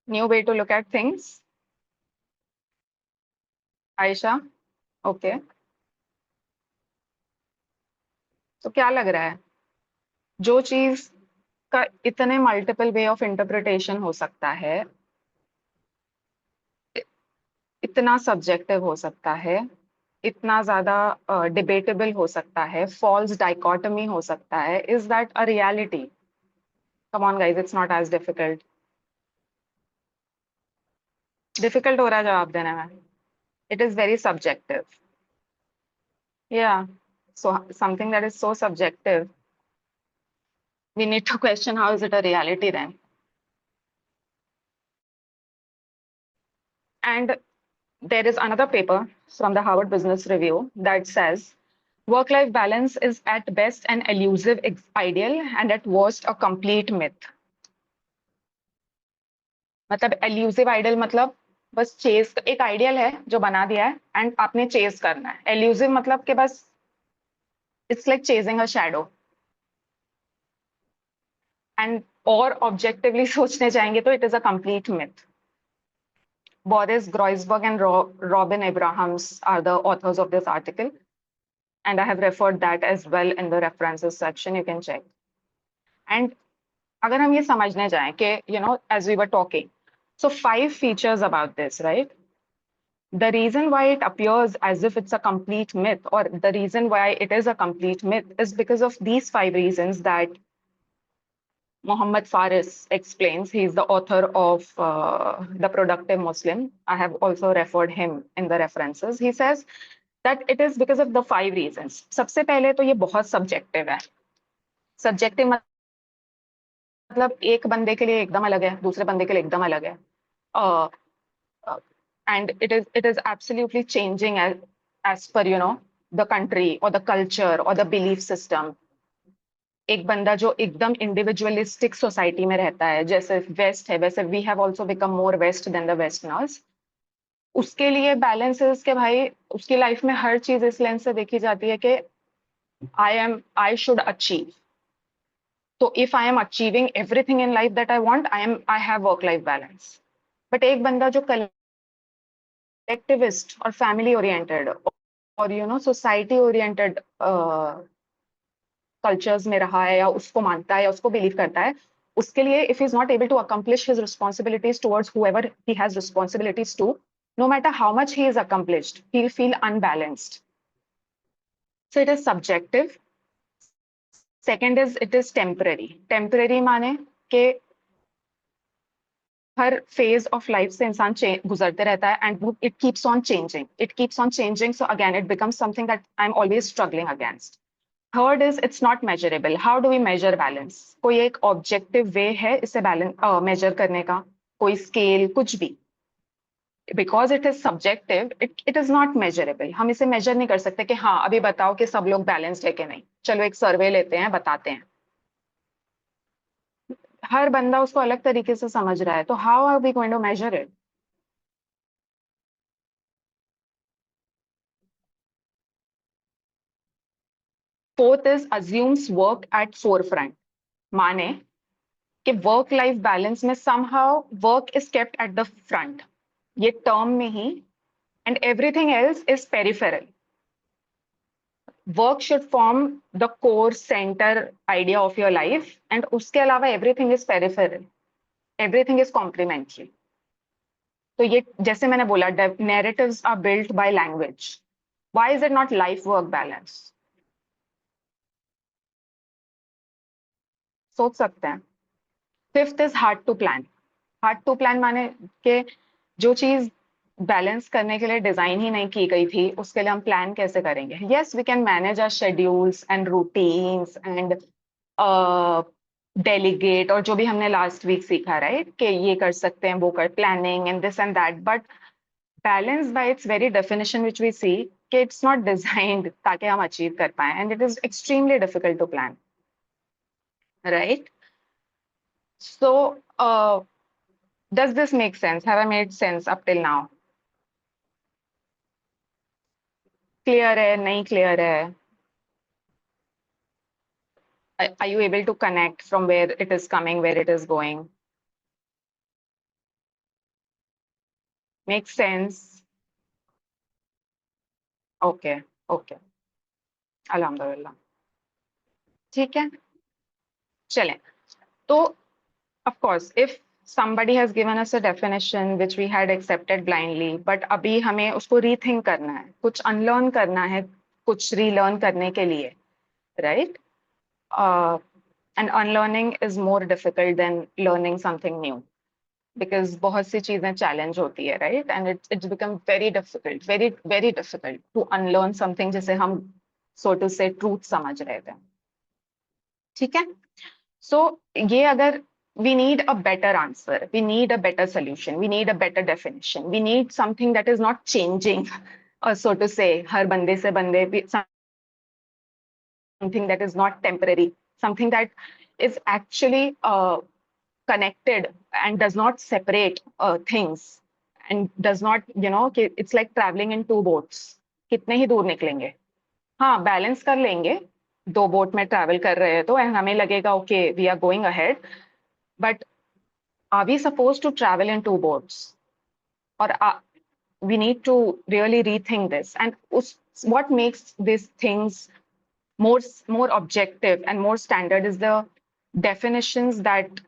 New way to look at things. Ayesha, okay, तो क्या लग रहा है जो चीज का इतने मल्टीपल वे ऑफ इंटरप्रिटेशन हो सकता है, इतना सब्जेक्टिव हो सकता है, इतना ज्यादा डिबेटेबल हो सकता है, फॉल्स डाइकोटमी हो सकता है, is that a reality? Come on guys, it's not as difficult. Difficult हो रहा है जवाब देने में? It is very subjective. या so something that is so subjective, we need to question how is it a reality then. And there is another paper from the Harvard Business Review that says work-life balance is at best an elusive ideal and at worst a complete myth. मतलब elusive ideal मतलब बस chess, एक ideal है जो बना दिया है and आपने चेस करना है. एल्यूसिव मतलब कि बस it's like chasing a shadow. And और ऑब्जेक्टिवली सोचने जाएंगे तो it is a complete myth. Boris Groisberg and Robin Abrahams are the authors of this article, and I have referred that as well in the references section. You can check. And अगर हम ये समझने जाएं कि as we were talking, so 5 features about this, right? The reason why it appears as if it's a complete myth, or the reason why it is a complete myth, is because of these 5 reasons that Muhammad Faris explains. He's the author of The Productive Muslim. I have also referred him in the references. He says that it is because of the 5 reasons. सबसे पहले तो ये बहुत subjective है. Subjective मतलब एक बंदे के लिए एकदम अलग है, दूसरे बंदे के लिए एकदम अलग है. And it is absolutely changing as per the country or the culture or the belief system. एक बंदा जो एकदम इंडिविजुअलिस्टिक सोसाइटी में रहता है, जैसे वेस्ट है, वैसे we have also become more west than the westerners. उसके लिए बैलेंसेस के भाई, उसकी लाइफ में हर चीज इस लेंस से देखी जाती है कि आई शुड अचीव. तो if I am achieving everything in life that I want, I have work life balance. But एक बंदा जो कलेक्टिविस्ट और फैमिली ओरिएंटेड और सोसाइटी ओरिएंटेड कल्चर्स में रहा है, या उसको मानता है, या उसको बिलीव करता है, उसके लिए if is not able to accomplish his responsibilities towards whoever he has responsibilities to, no matter how much he is accomplished, he'll feel unbalanced. So it is subjective. Second is it is temporary. Temporary माने कि हर phase of life से इंसान गुजरते रहता है, and it keeps on changing, it keeps on changing. So again it becomes something that I am always struggling against. Third is it's not measurable. How do we measure balance? कोई एक objective वे है इसे balance major करने का? कोई scale, कुछ भी? Because it is subjective, it is not measurable. हम इसे मेजर नहीं कर सकते कि हाँ अभी बताओ कि सब लोग बैलेंस्ड है कि नहीं, चलो एक सर्वे लेते हैं, बताते हैं. हर बंदा उसको अलग तरीके से समझ रहा है, तो how are we going to measure it? Fourth is assumes work at forefront. माने कि वर्क लाइफ बैलेंस में somehow work is kept at the front, ये टर्म में ही, and everything else is peripheral. Work should form the core centre idea of your life, and उसके अलावा everything is peripheral, everything is complementary. तो ये जैसे मैंने बोला, narratives are built by language. Why is it not life work balance? सोच सकते हैं. Fifth is hard to plan. Hard to plan माने कि जो चीज बैलेंस करने के लिए डिजाइन ही नहीं की गई थी, उसके लिए हम प्लान कैसे करेंगे? Yes, we can manage our schedules and routines and delegate, और जो भी हमने लास्ट वीक सीखा, राइट, कि ये कर सकते हैं, वो कर, planning and this and that. But balance by its very definition which we see कि इट्स नॉट डिजाइंड ताकि हम अचीव कर पाए, and it is extremely difficult to plan, right? So does this make sense? Have I made sense up till now? Clear है, नहीं clear है? Are you able to connect from where it is coming, where it is going? Makes sense? Okay, okay. Alhamdulillah. ठीक है, चलें. तो of course, if somebody has given us a definition which we had accepted blindly, but अभी हमें उसको rethink करना है, कुछ unlearn करना है, कुछ relearn करने के लिए, right? And unlearning is more difficult than learning something new, because बहुत सी चीजें challenge होती है, right? And it's become very difficult, very difficult to unlearn something जिसे हम so to say truth समझ रहे थे. ठीक है? So ये अगर we need a better answer, we need a better solution, we need a better definition, we need something that is not changing, so to say, हर बंदे से बंदे, something that is not temporary, something that is actually connected and does not separate things, and does not, it's like traveling in two boats. कितने ही दूर निकलेंगे? हाँ, balance कर लेंगे. दो बोट में ट्रैवल कर रहे हैं तो हमें लगेगा okay, we are going ahead, but are we supposed to travel in two boats, or we need to really rethink this? And what makes these things more objective and more standard is the definitions that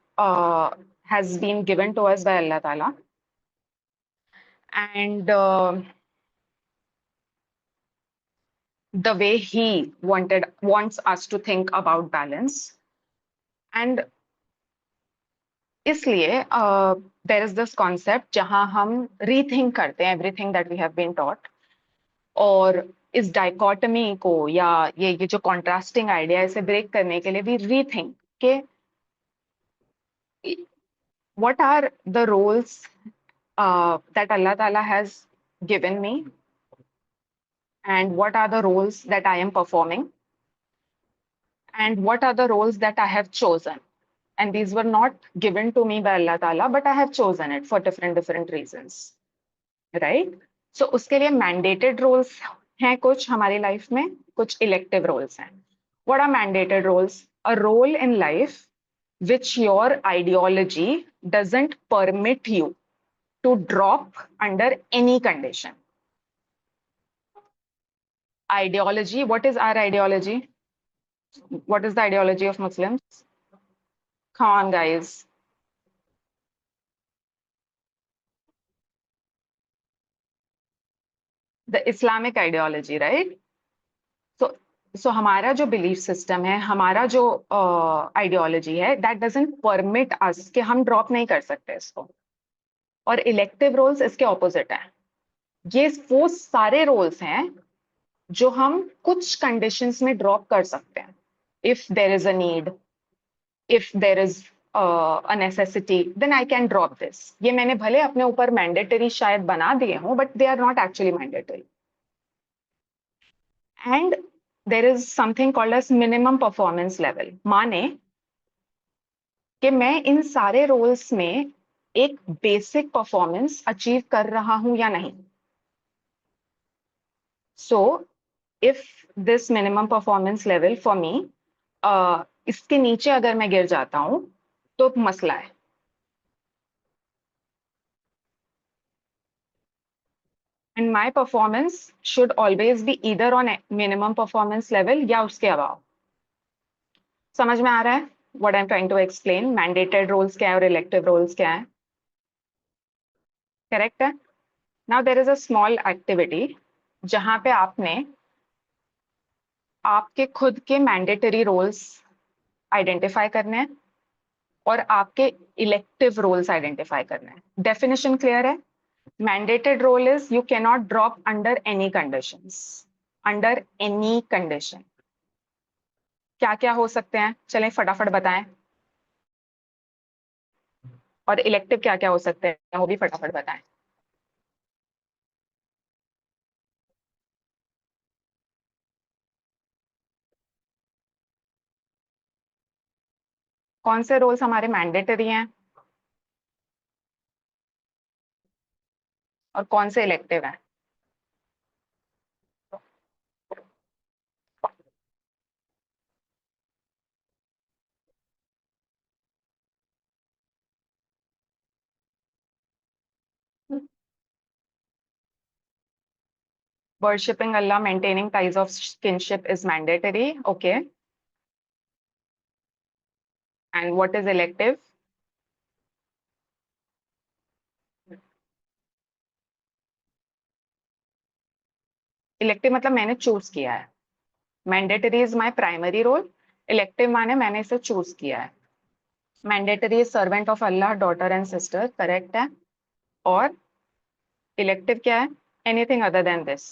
has been given to us by Allah Ta'ala. And the way He wants us to think about balance. And इसलिए there is this concept जहां हम rethink करते हैं everything that we have been taught, और इस dichotomy को या ये जो कॉन्ट्रास्टिंग आइडिया, इसे ब्रेक करने के लिए वी रीथिंक के what are the roles that Allah Ta'ala has given me, and what are the roles that I am performing, and what are the roles that I have chosen. And these were not given to me by Allah Ta'ala, but I have chosen it for different reasons, right? So उसके लिए mandated roles हैं कुछ हमारी life में, कुछ elective roles हैं. What are mandated roles? A role in life which your ideology doesn't permit you to drop under any condition. Ideology, what is our ideology? What is the ideology of Muslims? Come on, guys. The Islamic ideology, right? So हमारा जो belief system है, हमारा जो ideology है, that doesn't permit us कि हम drop नहीं कर सकते इसको. और elective roles इसके opposite हैं. ये वो सारे roles हैं जो हम कुछ conditions में drop कर सकते हैं. If there is a need, if there is a necessity, then I can drop this. ये मैंने भले अपने ऊपर mandatory शायद बना दिए हों, but they are not actually mandatory. And there is something called as minimum performance level. माने कि मैं इन सारे रोल्स में एक बेसिक परफॉर्मेंस अचीव कर रहा हूं या नहीं. So if this minimum performance level for me, इसके नीचे अगर मैं गिर जाता हूं तो मसला है. and my performance should always be either on a minimum performance level या उसके अबाव. समझ में आ रहा है what I'm trying to explain? Mandated roles क्या है और elective roles क्या है? Correct है? Now there is a small activity जहां पे आपने आपके खुद के mandatory roles identify करने हैं और आपके elective roles identify करने हैं. Definition clear है? Mandated role is you cannot drop under any conditions. Under any condition. क्या क्या हो सकते हैं चलें फटाफट बताएं. और इलेक्टिव क्या क्या हो सकते हैं वो भी फटाफट बताएं. कौन से रोल्स हमारे मैंडेटरी हैं और कौन से इलेक्टिव हैं. Worshipping Allah, maintaining ties of kinship is mandatory. Okay. And what is elective? Elective मतलब मैंने चूज किया है. Mandatory is my primary role. Elective माने मैंने इसे चूज किया है. Mandatory is servant of Allah, daughter and sister. Correct है. और इलेक्टिव क्या है? Anything other than this.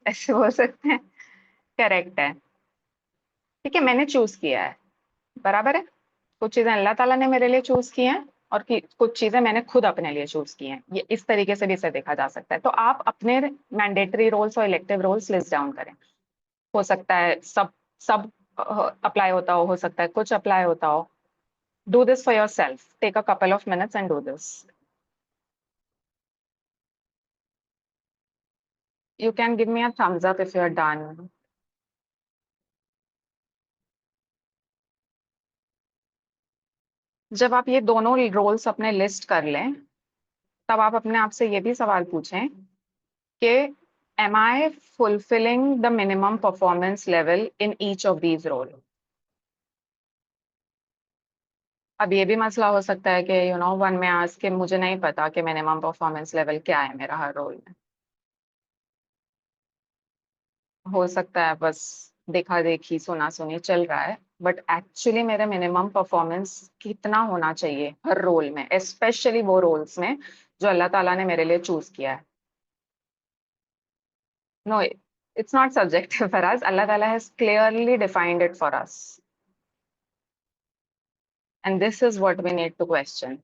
ऐसे बोल सकते हैं. करेक्ट है. ठीक है, मैंने चूज किया है. बराबर है. कुछ चीजें अल्लाह ताला ने मेरे लिए चूज की हैं और कुछ चीजें मैंने खुद अपने लिए चूज की हैं. ये इस तरीके से भी इसे देखा जा सकता है. तो आप अपने मैंडेटरी रोल्स और इलेक्टिव रोल्स लिस्ट डाउन करें. हो सकता है सब सब अप्लाई हो सकता है कुछ अप्लाई होता हो. Do this for yourself. Take a couple of minutes and do this. You can give me a thumbs up if you're done. जब आप ये दोनों रोल्स अपने लिस्ट कर लें तब आप अपने आप से ये भी सवाल पूछें कि am I fulfilling the minimum performance level in each of these roles? अब ये भी मसला हो सकता है कि वन में आज के मुझे नहीं पता कि मिनिमम परफॉर्मेंस लेवल क्या है मेरा हर रोल में. हो सकता है बस देखा देखी सुना सुनी चल रहा है बट एक्चुअली मेरा मिनिमम परफॉर्मेंस कितना होना चाहिए हर रोल में, स्पेशली वो रोल्स में जो अल्लाह ताला ने मेरे लिए चूज किया है. No, it's not subjective for us. Allah Ta'ala has clearly defined it for us. And this is what we need to question.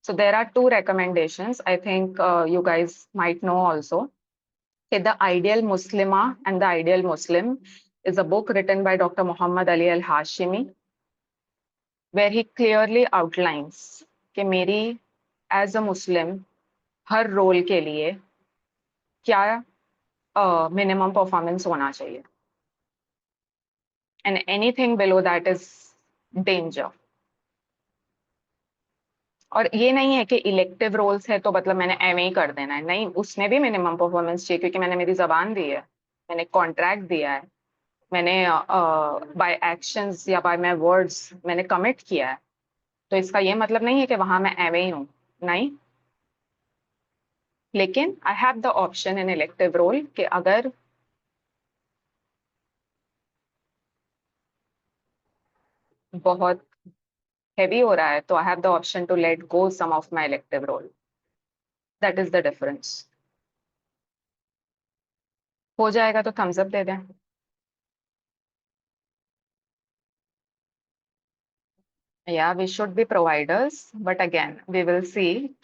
So there are two recommendations. I think you guys might know also. Okay, The Ideal Muslima and the Ideal Muslim is a book written by Dr. Muhammad Ali Al-Hashimi, where he clearly outlines कि मेरी as a Muslim हर role के लिए क्या minimum performance होना चाहिए. And anything below that is danger. और ये नहीं है कि इलेक्टिव रोल्स है तो मतलब मैंने एवं ही कर देना है. नहीं, उसमें भी मिनिमम परफॉर्मेंस चाहिए क्योंकि मैंने मेरी जबान दी है, मैंने कॉन्ट्रैक्ट दिया है, मैंने बाय एक्शंस या बाय माय वर्ड्स मैंने कमिट किया है. तो इसका ये मतलब नहीं है कि वहां मैं एवं ही हूँ. नहीं, लेकिन I have the option in elective role कि अगर बहुत हैवी हो रहा है तो I have the option to let go some of my elective role. That is the difference. हो जाएगा तो थम्स अप दे दें. Yeah, we should be providers, but again, we will see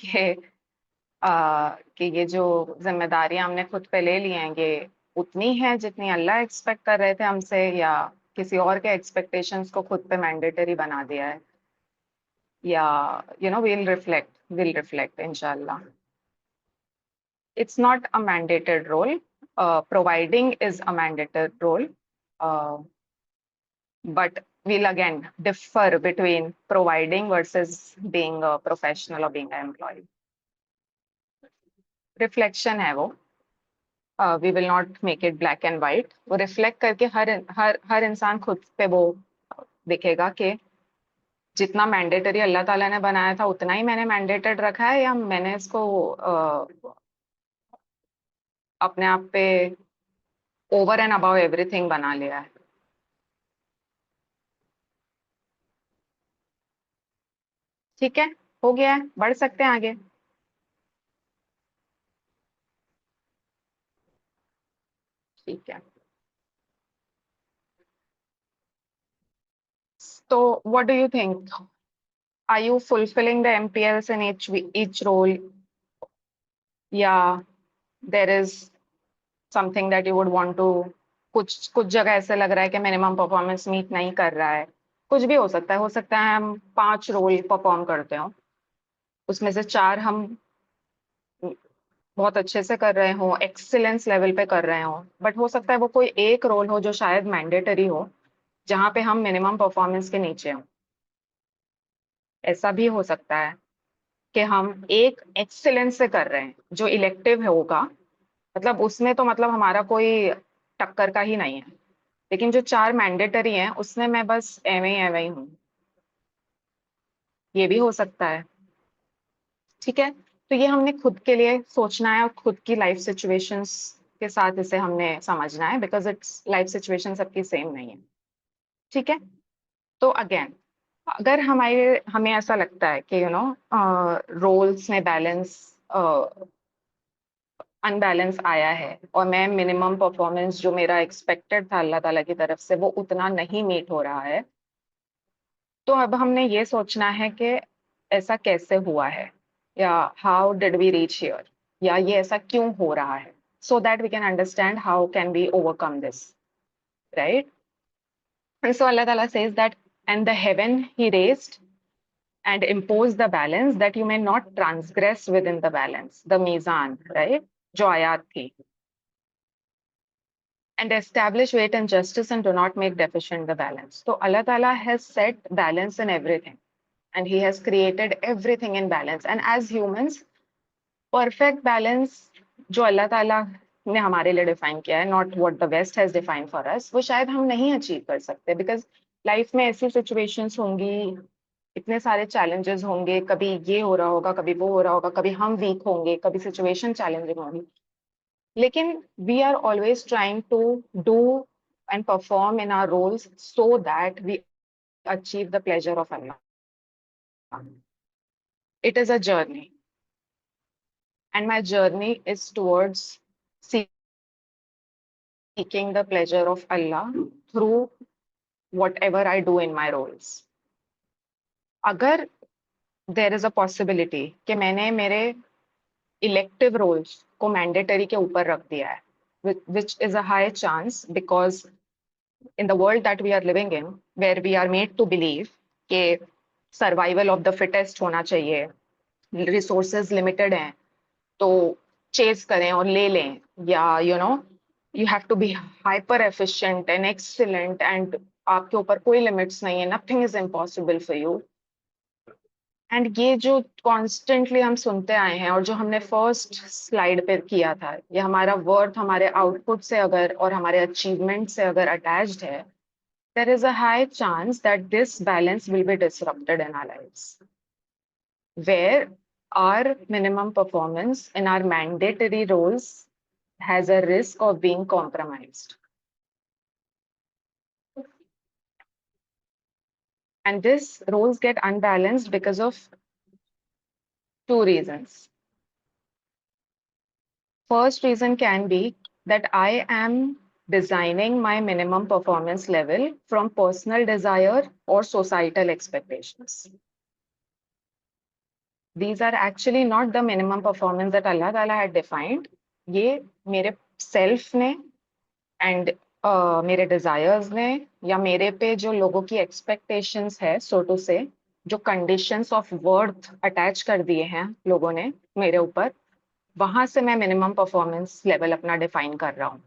कि ये जो जिम्मेदारियां हमने खुद पे ले ली हैं ये उतनी है जितनी अल्लाह एक्सपेक्ट कर रहे थे हमसे या किसी और के एक्सपेक्टेशंस को खुद पे मैंडेटरी बना दिया है. या we'll reflect inshallah. It's not a mandated role. Providing is a mandated role. But we'll again differ between providing versus being a professional or being an employee. Reflection है वो, we will not make it black and white. वो reflect करके हर इंसान खुद पे वो दिखेगा कि जितना मैंडेटरी अल्लाह ताला ने बनाया था उतना ही मैंने मैंडेटेड रखा है, या मैंने इसको अपने आप पे ओवर एंड अबाव एवरीथिंग बना लिया है। ठीक है, हो गया है, बढ़ सकते हैं आगे। ठीक है, तो what do you think, are you fulfilling the MPLs in each role, या there is something that you would want to, कुछ कुछ जगह ऐसे लग रहा है कि मिनिमम परफॉर्मेंस मीट नहीं कर रहा है। कुछ भी हो सकता है हम 5 रोल परफॉर्म करते हो, उसमें से 4 हम बहुत अच्छे से कर रहे हो, एक्सीलेंस लेवल पे कर रहे हो, बट हो सकता है वो कोई एक रोल हो जो शायद मैंडेटरी हो, जहां पे हम मिनिमम परफॉर्मेंस के नीचे हो। ऐसा भी हो सकता है कि हम एक एक्सीलेंस से कर रहे हैं जो इलेक्टिव होगा, मतलब उसमें तो मतलब हमारा कोई टक्कर का ही नहीं है, लेकिन जो 4 मैंडेटरी हैं उसमें मैं बस एवे ही हूँ। ये भी हो सकता है। ठीक है, तो ये हमने खुद के लिए सोचना है और खुद की लाइफ सिचुएशंस के साथ इसे हमने समझना है, बिकॉज इट्स लाइफ सिचुएशन सबकी सेम नहीं है। ठीक है, तो अगेन, अगर हमें ऐसा लगता है कि रोल्स में बैलेंस अनबैलेंस आया है और मैं मिनिमम परफॉर्मेंस जो मेरा एक्सपेक्टेड था अल्लाह ताला की तरफ से वो उतना नहीं मीट हो रहा है, तो अब हमने ये सोचना है कि ऐसा कैसे हुआ है, या how did we reach here, या ये ऐसा क्यों हो रहा है, so that we can understand how can we overcome this, right? And so Allah Ta'ala says that, and the heaven he raised and imposed the balance that you may not transgress within the balance, the mizan, right? जो आयात थी, and establish weight and justice and do not make deficient the balance. So Allah Ta'ala has set balance in everything, and he has created everything in balance. And as humans, perfect balance जो अल्लाह ताला ने हमारे लिए define किया है, not what the West has defined for us, वो शायद हम नहीं अचीव कर सकते, बिकॉज लाइफ में ऐसी सिचुएशंस होंगी, इतने सारे चैलेंजेस होंगे, कभी ये हो रहा होगा, कभी वो हो रहा होगा, कभी हम वीक होंगे, कभी सिचुएशन चैलेंजिंग होगी, लेकिन we are always trying to do and perform in our roles so that we achieve the pleasure of Allah. It is a journey, and my journey is towards seeking the pleasure of Allah through whatever I do in my roles. अगर there is a possibility कि मैंने मेरे elective roles को mandatory के ऊपर रख दिया है, which is a high chance, because in the world that we are living in, where we are made to believe कि survival of the fittest होना चाहिए, resources limited हैं, तो चेस करें और ले लें, या you have to be hyper efficient and excellent, and आपके ऊपर कोई लिमिट्स नहीं है, nothing is impossible for you. And ये जो कॉन्स्टेंटली हम सुनते आए हैं और जो हमने फर्स्ट स्लाइड पे किया था, ये हमारा वर्थ हमारे आउटपुट से अगर और हमारे अचीवमेंट से अगर अटैच्ड है, there is a high chance that this balance will be disrupted in our lives, where our minimum performance in our mandatory roles has a risk of being compromised. And these roles get unbalanced because of 2 reasons. First reason can be that I am designing my minimum performance level from personal desire or societal expectations. These are actually not the minimum performance that Allah Ta'ala had defined. ये मेरे self ने and मेरे desires ने, या मेरे पे जो लोगों की एक्सपेक्टेशंस है, सो टू से, जो कंडीशंस ऑफ वर्थ अटैच कर दिए हैं लोगों ने मेरे ऊपर, वहां से मैं मिनिमम परफॉर्मेंस लेवल अपना डिफाइन कर रहा हूँ.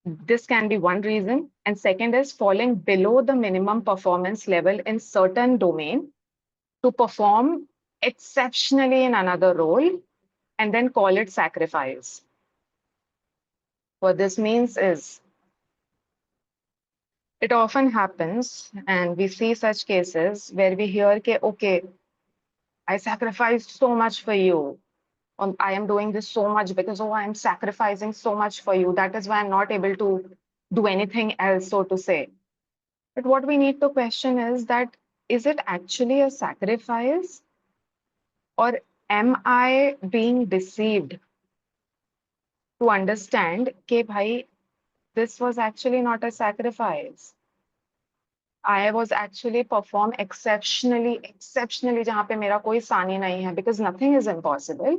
This can be one reason, and second is falling below the minimum performance level in certain domain to perform exceptionally in another role, and then call it sacrifice. What this means is it often happens, and we see such cases where we hear, ke, okay, I sacrificed so much for you. I am doing this so much because, oh, I'm sacrificing so much for you. That is why I'm not able to do anything else, so to say. But what we need to question is that, is it actually a sacrifice, or am I being deceived to understand that, bhai, this was actually not a sacrifice. I was actually perform exceptionally जहाँ पे मेरा कोई सानी नहीं है, because nothing is impossible,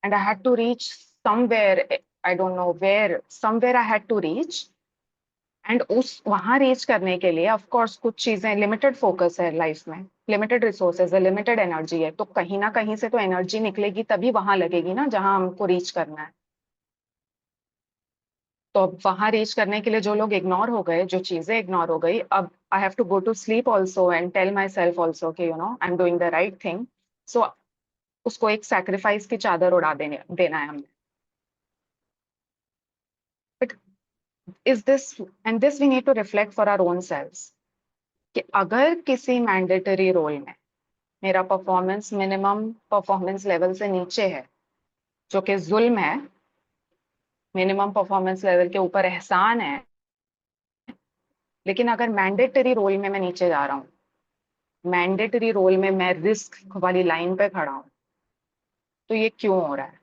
and I had to reach somewhere. I don't know where. Somewhere I had to reach, and उस वहां reach करने के लिए ऑफ कोर्स कुछ चीजें, लिमिटेड फोकस है लाइफ में, लिमिटेड रिसोर्सेज है, लिमिटेड एनर्जी है, तो कहीं ना कहीं से तो एनर्जी निकलेगी, तभी वहां लगेगी ना जहां हमको रीच करना है. तो अब वहां रीच करने के लिए जो लोग इग्नोर हो गए, जो चीजें इग्नोर हो गई, अब I have to go to sleep also and tell myself also कि you know I am doing the right thing. So उसको एक सैक्रिफाइस की चादर उड़ा देना है हमें. But is this, and this we need to reflect for our own selves, कि अगर किसी मैंडेटरी रोल में मेरा परफॉर्मेंस मिनिमम परफॉर्मेंस लेवल से नीचे है, जो कि जुल्म है, मिनिमम परफॉर्मेंस लेवल के ऊपर एहसान है, लेकिन अगर मैंडेटरी रोल में मैं नीचे जा रहा हूँ, मैंडेटरी रोल में मैं रिस्क वाली लाइन पे खड़ा हूँ, तो ये क्यों हो रहा है?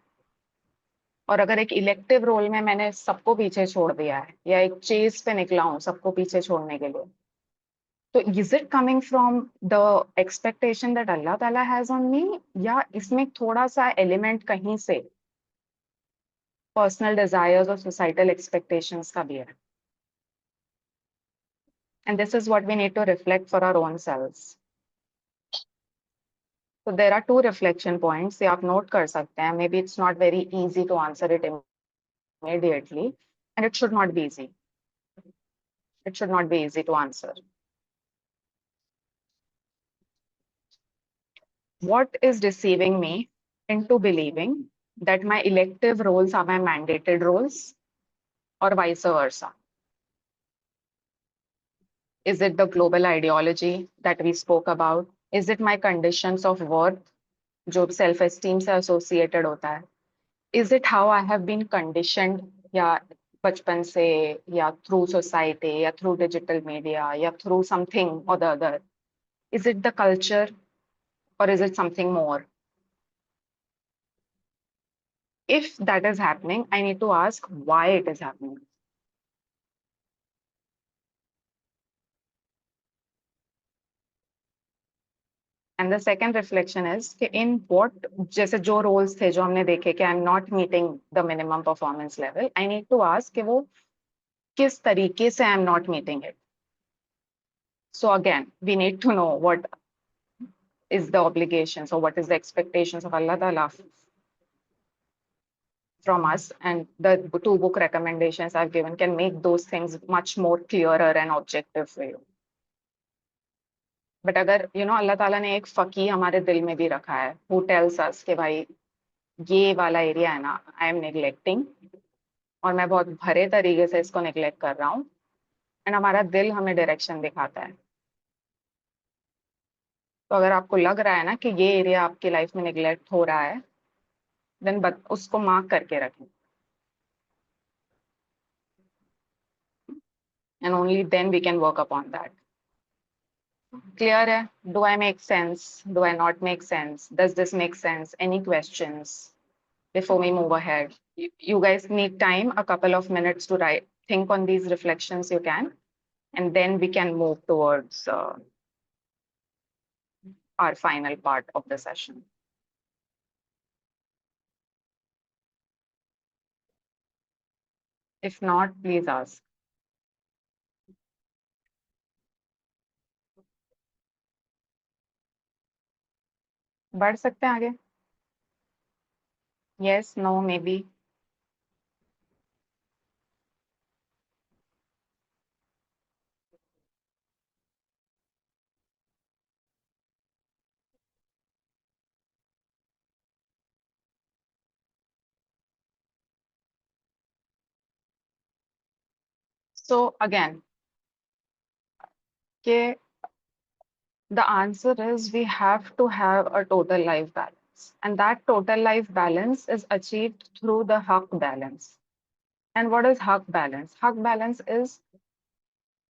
और अगर एक इलेक्टिव रोल में मैंने सबको पीछे छोड़ दिया है, या एक चेस पे निकला हूँ सबको पीछे छोड़ने के लिए, तो is it coming from the expectation that Allah ताला हैज ऑन मी, या इसमें थोड़ा सा एलिमेंट कहीं से पर्सनल डिजायर्स और सोसाइटल एक्सपेक्टेशंस का भी है? And this is what we need to reflect for our own selves. So there are two reflection points. ये आप note कर सकते हैं. Maybe it's not very easy to answer it immediately, and it should not be easy. It should not be easy to answer. What is deceiving me into believing that my elective roles are my mandated roles, or vice versa? Is it the global ideology that we spoke about? Is it my conditions of worth, जो self esteem से associated होता है? Is it how I have been conditioned, या बचपन से, या through society, या through digital media, या through something or the other? Is it the culture, or is it something more? If that is happening, I need to ask why it is happening. And the second reflection is कि in what, जैसे जो roles थे जो हमने देखे कि I'm not meeting the minimum performance level, I need to ask कि वो किस तरीके से I'm not meeting it. So again, we need to know what is the obligations, or what is the expectations of Allah Ta'ala from us, and the two book recommendations I've given can make those things much more clearer and objective for you. But अगर अल्लाह ताला ने एक फकी हमारे दिल में भी रखा है, who tells us कि भाई ये वाला एरिया है ना, आई एम नेग्लेक्टिंग, और मैं बहुत भरे तरीके से इसको नेग्लेक्ट कर रहा हूँ, एंड हमारा दिल हमें डायरेक्शन दिखाता है. तो अगर आपको लग रहा है ना कि ये एरिया आपकी लाइफ में नेग्लेक्ट हो रहा है, देन उसको मार्क करके रखें, and only then we can work upon that. Clear है? Do I make sense? Do I not make sense? Does this make sense? Any questions before we move ahead? You guys need time, a couple of minutes to think on these reflections you can, and then we can move towards our final part of the session. If not, please ask. बढ़ सकते हैं आगे? Yes, no, maybe. So again, okay, the answer is we have to have a total life balance. And that total life balance is achieved through the haq balance. And what is haq balance? Haq balance is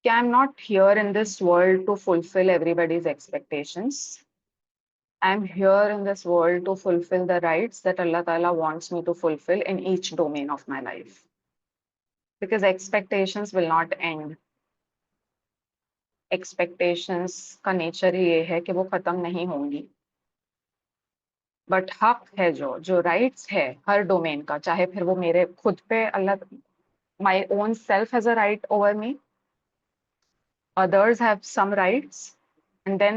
I'm not here in this world to fulfill everybody's expectations. I'm here in this world to fulfill the rights that Allah Ta'ala wants me to fulfill in each domain of my life. Because expectations will not end. Expectations का nature ही ये है कि वो खत्म नहीं होंगी. But हक है जो राइट्स है हर डोमेन का, चाहे फिर वो मेरे खुद पे Allah, my own self has a right over me, others have some rights, and then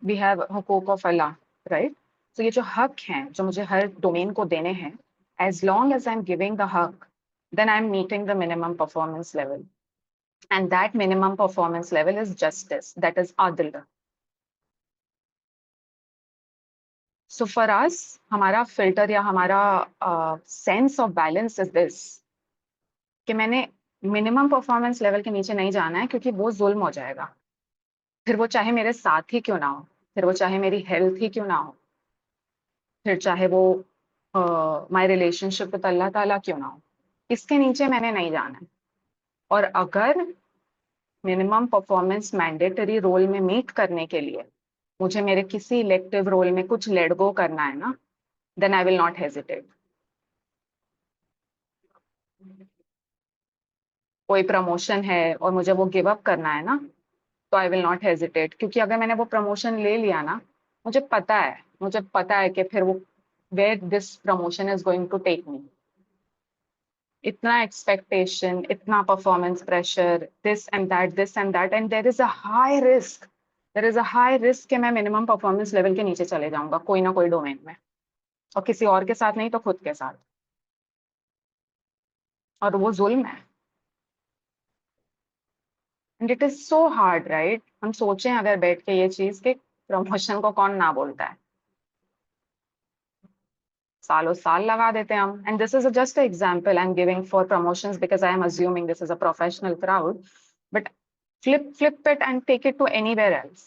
we have हुकूक ऑफ अल्लाह, राइट? तो ये जो हक हैं जो मुझे हर डोमेन को देने हैं, as long as I'm giving the haq, then I'm meeting the minimum performance level, and that minimum performance level is justice, that is adl. So for us, हमारा filter या हमारा sense of balance is this, कि मैंने minimum performance level के नीचे नहीं जाना है, क्योंकि वो जुल्म हो जाएगा. फिर वो चाहे मेरे साथ ही क्यों ना हो, फिर वो चाहे मेरी हेल्थ ही क्यों ना हो, फिर चाहे वो माय रिलेशनशिप विद अल्लाह ताला क्यों ना हो, इसके नीचे मैंने नहीं जाना है. और अगर मिनिमम परफॉर्मेंस मैंडेटरी रोल में मीट करने के लिए मुझे मेरे किसी इलेक्टिव रोल में कुछ लेट गो करना है ना, then I will not hesitate. कोई प्रमोशन है और मुझे वो गिव अप करना है ना, तो आई विल नॉट हेजिटेट, क्योंकि अगर मैंने वो प्रमोशन ले लिया ना, मुझे पता है कि फिर वो where this promotion is going to take me. इतना एक्सपेक्टेशन, इतना performance pressure, this and that, and there is a high risk कि मैं मिनिमम परफॉर्मेंस लेवल के नीचे चले जाऊंगा कोई ना कोई डोमेन में, और किसी और के साथ नहीं तो खुद के साथ, और वो जुल्म है. And it is so hard, right? हम सोचें अगर बैठ के ये चीज कि प्रमोशन को कौन ना बोलता है, सालों साल लगा देते हैं हम. And this is just a example I am giving for promotions because I am assuming this is a professional crowd, but flip it and take it to anywhere else.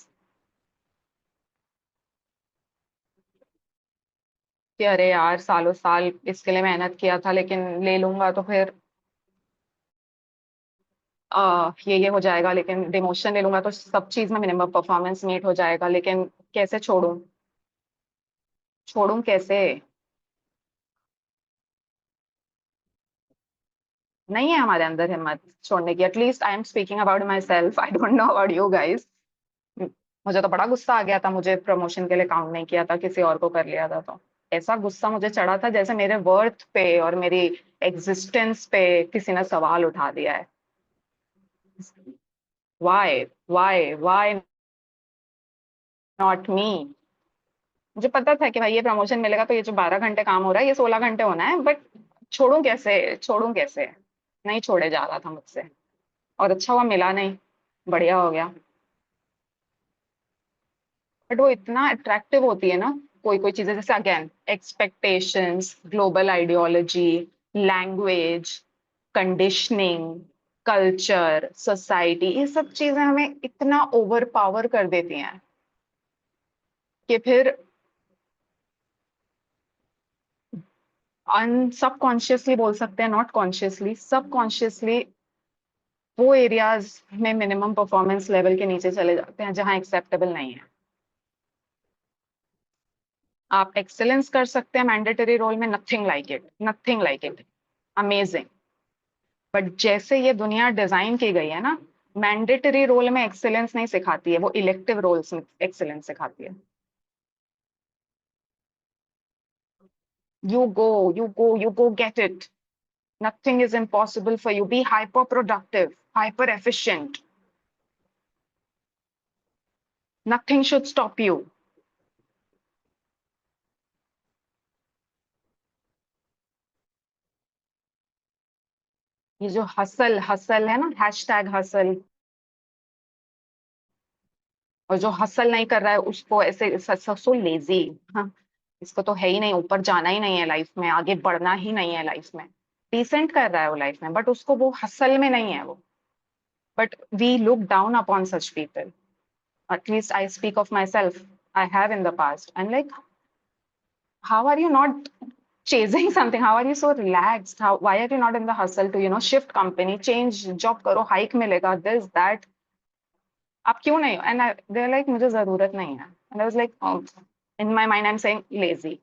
कि अरे यार सालों साल इसके लिए मेहनत किया था, लेकिन ले लूंगा तो फिर ये हो जाएगा, लेकिन डिमोशन ले लूंगा तो सब चीज में मिनिमम परफॉर्मेंस मीट हो जाएगा, लेकिन कैसे छोड़ूं कैसे? नहीं है हमारे अंदर हिम्मत छोड़ने की. At least I am speaking about my self, I don't know about you guys. मुझे तो बड़ा गुस्सा आ गया था, मुझे प्रमोशन के लिए काउंट नहीं किया था, किसी और को कर लिया था, तो ऐसा गुस्सा मुझे चढ़ा था जैसे मेरे वर्थ पे और मेरी एग्जिस्टेंस पे किसी ने सवाल उठा दिया है. Why not me? मुझे पता था कि भाई ये प्रमोशन मिलेगा तो ये जो 12 घंटे काम हो रहा है ये 16 घंटे होना है, बट छोड़ूं कैसे? नहीं छोड़े जा रहा था मुझसे, और अच्छा हुआ मिला नहीं, बढ़िया हो गया. बट वो इतना अट्रैक्टिव होती है ना कोई कोई चीजें, जैसे again expectations, global ideology, language, conditioning, culture, society, ये सब चीजें हमें इतना ओवर पावर कर देती हैं कि फिर सबकॉन्शियसली बोल सकते हैं, नॉट कॉन्शियसली, सबकॉन्शियसली वो एरियाज में मिनिमम परफॉर्मेंस लेवल के नीचे चले जाते हैं जहां एक्सेप्टेबल नहीं है. आप एक्सेलेंस कर सकते हैं मैंडेटरी रोल में, nothing like it, amazing. But जैसे ये दुनिया डिजाइन की गई है ना, मैंडेटरी रोल में एक्सेलेंस नहीं सिखाती है, वो इलेक्टिव रोल्स में एक्सेलेंस सिखाती है. You go get it. Nothing is impossible for you. Be hyper productive, hyper efficient. Nothing should stop you. ये जो हसल है ना, हैशटैग हसल, और जो हसल नहीं कर रहा है उसको ऐसे सो लेजी, हाँ, इसको तो है ही नहीं, ऊपर जाना ही नहीं है लाइफ में, आगे बढ़ना ही नहीं है लाइफ में, डिसेंट कर रहा है वो लाइफ में, बट उसको वो हसल में नहीं है वो. But we look down upon such people. At least I speak of myself. I have in the past. I'm like, how are you not chasing something? How are you so relaxed? Why are you not in the hustle to, shift company, change job करो, hike मिलेगा, this, that. आप क्यों नहीं? And they're like, मुझे जरूरत नहीं है. And I was like, oh, in my mind, I'm saying lazy.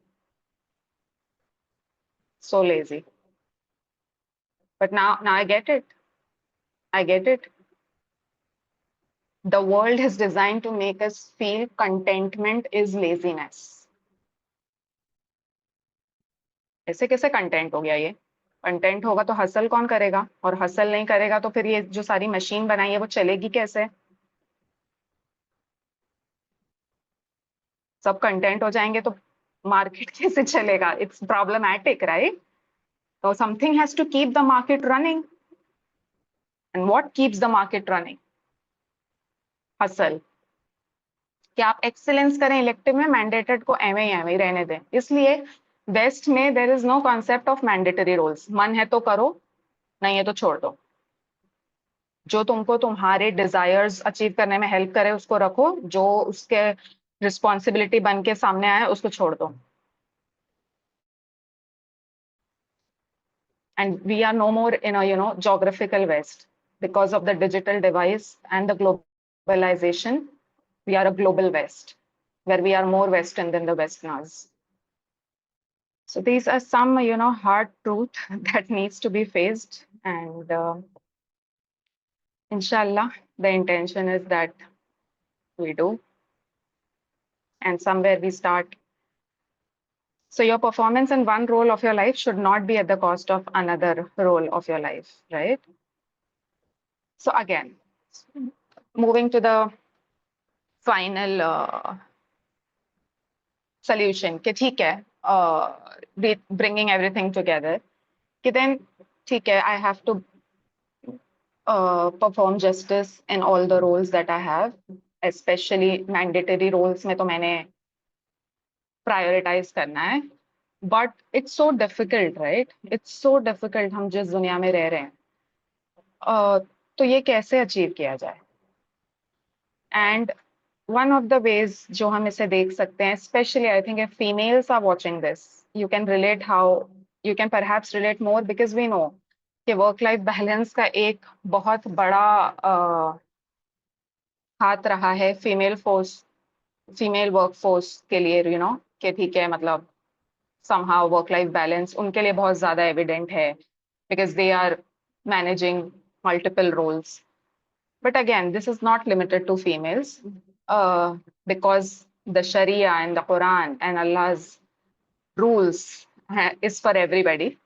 So lazy. But now I get it. I get it. The world is designed to make us feel contentment is laziness. ऐसे कैसे content हो गया ये? Content होगा तो hustle कौन करेगा? और हसल नहीं करेगा तो फिर ये जो सारी मशीन बनाई है वो चलेगी कैसे? सब कंटेंट हो जाएंगे तो मार्केट कैसे चलेगा? It's problematic, right? So something has to keep the market running. And what keeps the market running? Hustle. कि आप एक्सेलेंस करें इलेक्टिव में, मैंडेटेड को एवं ही रहने दें. इसलिए वेस्ट में there is no concept of mandatory roles. मन है तो करो, नहीं है तो छोड़ दो. जो तुमको तुम्हारे डिजायर्स अचीव करने में हेल्प करे उसको रखो, जो उसके रिस्पॉन्सिबिलिटी बन के सामने आए उसको छोड़ दो. And we are no more in a geographical west because of the digital device and the globalization. We are a global west where we are more western than the westerners. So these are some hard truth that needs to be faced, and inshallah the intention is that we do, and somewhere we start. So your performance in one role of your life should not be at the cost of another role of your life, right? So again, moving to the final solution कि ठीक है, bringing everything together कि then ठीक है, I have to perform justice in all the roles that I have, especially mandatory roles में तो मैंने prioritize करना है. But it's so difficult, right? It's so difficult. हम जिस दुनिया में रह रहे हैं, तो ये कैसे अचीव किया जाए? And one of the ways जो हम इसे देख सकते हैं, especially I think if females are watching this, you can perhaps relate more because we know कि work life balance का एक बहुत बड़ा हाथ रहा है फीमेल वर्क फोर्स के लिए, कि ठीक है, मतलब somehow work life balance उनके लिए बहुत ज्यादा evident है because they are managing multiple roles. But again, this is not limited to females, because the Sharia and the Quran and Allah's rules is for everybody.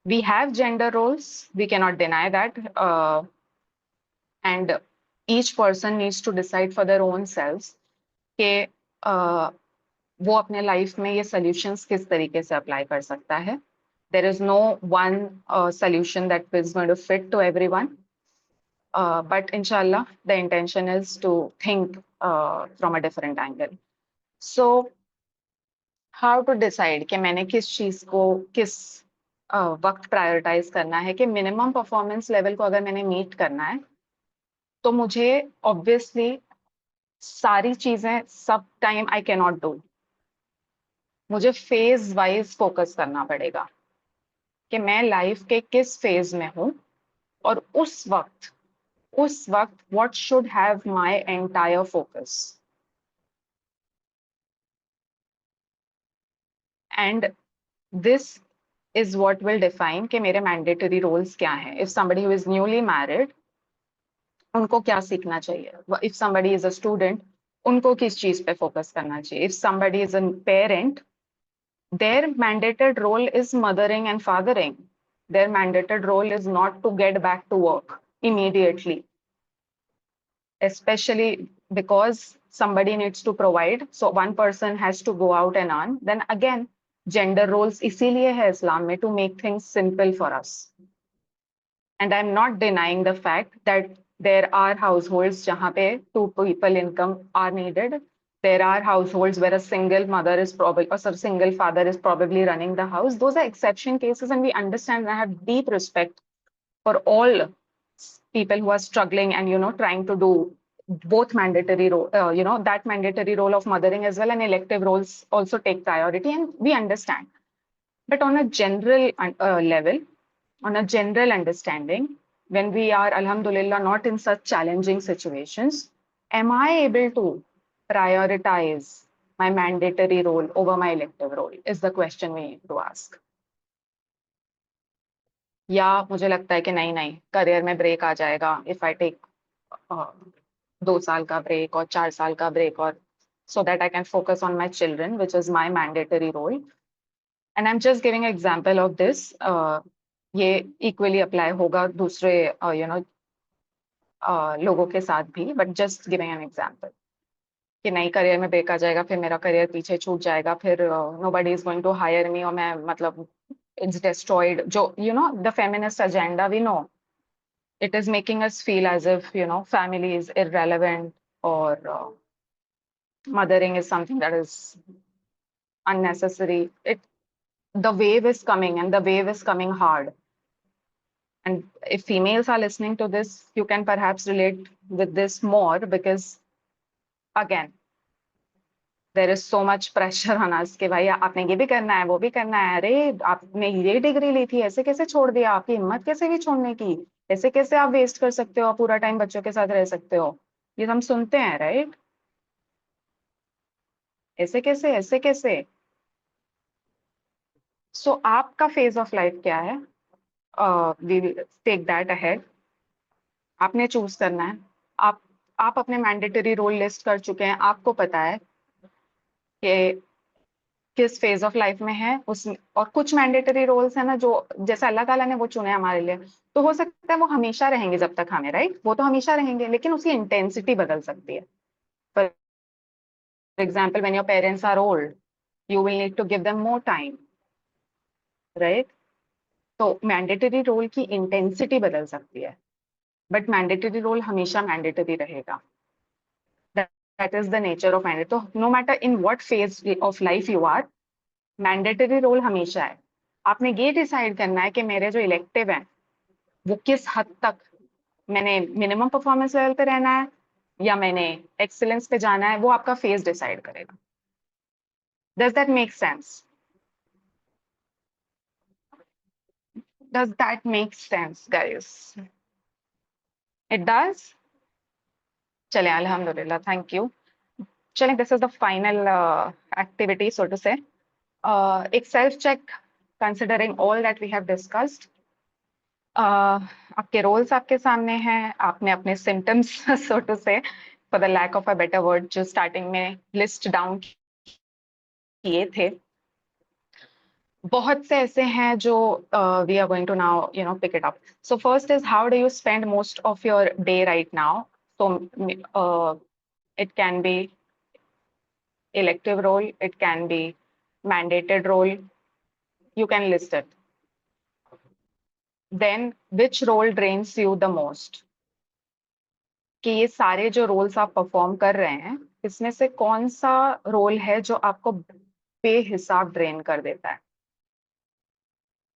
We have gender roles, we cannot deny that, and each person needs to decide for their own selves कि वो अपने life में ये solutions किस तरीके से apply कर सकता है. There is no one solution that is going to fit to everyone. But inshallah, the intention is to think from a different angle. So, how to decide कि मैंने किस चीज को किस वक्त प्रायोरिटाइज करना है, कि मिनिमम परफॉर्मेंस लेवल को अगर मैंने मीट करना है तो मुझे ऑब्वियसली सारी चीजें सब time I can not do. मुझे फेज वाइज फोकस करना पड़ेगा कि मैं लाइफ के किस फेज में हूं और उस वक्त what should have my entire focus. And this is what will define कि मेरे mandatory roles क्या हैं. If somebody who is newly married, उनको क्या सीखना चाहिए? If somebody is a student, उनको किस चीज पे फोकस करना चाहिए? If somebody is a parent, their mandated role is mothering and fathering. Their mandated role is not to get back to work immediately, especially because somebody needs to provide. So one person has to go out and earn. Then again, gender roles इसीलिए है इस्लाम में, to make things simple for us. And I'm not denying the fact that there are households जहाँ पे 2 people income are needed. There are households where a single mother is probably, or some single father is probably running the house. Those are exception cases, and we understand and I have deep respect for all people who are struggling and trying to do both mandatory role, that mandatory role of mothering as well, and elective roles also take priority, and we understand. But on a general level, on a general understanding, when we are, alhamdulillah, not in such challenging situations, am I able to prioritize my mandatory role over my elective role? Is the question we need to ask. या मुझे लगता है कि नहीं नहीं, career में break आ जाएगा if I take 2 साल का ब्रेक और 4 साल का ब्रेक, और so that I can focus on my children, which is my mandatory role. And I'm just giving an example of this. ये equally apply होगा दूसरे लोगों के साथ भी, but just giving an example कि नहीं, करियर में ब्रेक आ जाएगा, फिर मेरा करियर पीछे छूट जाएगा, फिर nobody is going to hire me, और मैं मतलब it's destroyed. जो the feminist agenda, we know it is making us feel as if family is irrelevant, or mothering is something that is unnecessary. The wave is coming, and the wave is coming hard. And if females are listening to this, you can perhaps relate with this more, because again, there is so much pressure on us कि भाई आपने ये भी करना है, वो भी करना है, अरे आपने ये डिग्री ली थी, ऐसे कैसे छोड़ दिया, आपकी हिम्मत कैसे भी छोड़ने की, ऐसे कैसे आप वेस्ट कर सकते हो, पूरा टाइम बच्चों के साथ रह सकते हो, ये हम सुनते हैं, राइट? ऐसे कैसे, ऐसे कैसे? सो आपका फेज ऑफ लाइफ क्या है? We will take that ahead. आपने चूज करना है. आप अपने मैंडेटरी रोल लिस्ट कर चुके हैं, आपको पता है कि किस फेज ऑफ लाइफ में है उसमें, और कुछ मैंडेटरी रोल्स है ना जो जैसे अल्लाह ताला ने वो चुने हमारे लिए, तो हो सकता है वो हमेशा रहेंगे जब तक हमें, राइट? वो तो हमेशा रहेंगे, लेकिन उसकी इंटेंसिटी बदल सकती है. For example, when your parents are old, you will need to give them more time, right? तो मैंडेटरी रोल की इंटेंसिटी बदल सकती है, बट मैंडेटरी रोल हमेशा मैंडेटरी रहेगा. That is the nature of mandatory. तो no matter in what phase of life you are, mandatory role हमेशा है. आपने ये डिसाइड करना है कि मेरे जो इलेक्टिव हैं वो किस हद तक, मैंने मिनिमम परफॉर्मेंस लेवल पे रहना है या मैंने एक्सीलेंस पे जाना है, वो आपका फेज डिसाइड करेगा. Does that make sense? Does that make sense guys? It does. चले, अल्हम्दुलिल्लाह, थैंक यू. चलें, this is the final activity, so to say. एक self check, considering all that we have discussed. आपके roles आपके सामने हैं, आपने अपने symptoms so to say, for the lack of a better word, जो स्टार्टिंग में लिस्ट डाउन किए थे, बहुत से ऐसे हैं जो we are going to now pick it up. So first is, how do you spend most of your day right now? So it can be elective role, it can be mandated role, you can list it. Then which role drains you the most? कि ये सारे जो roles आप perform कर रहे हैं, इसमें से कौन सा रोल है जो आपको बेहिसाब ड्रेन कर देता है?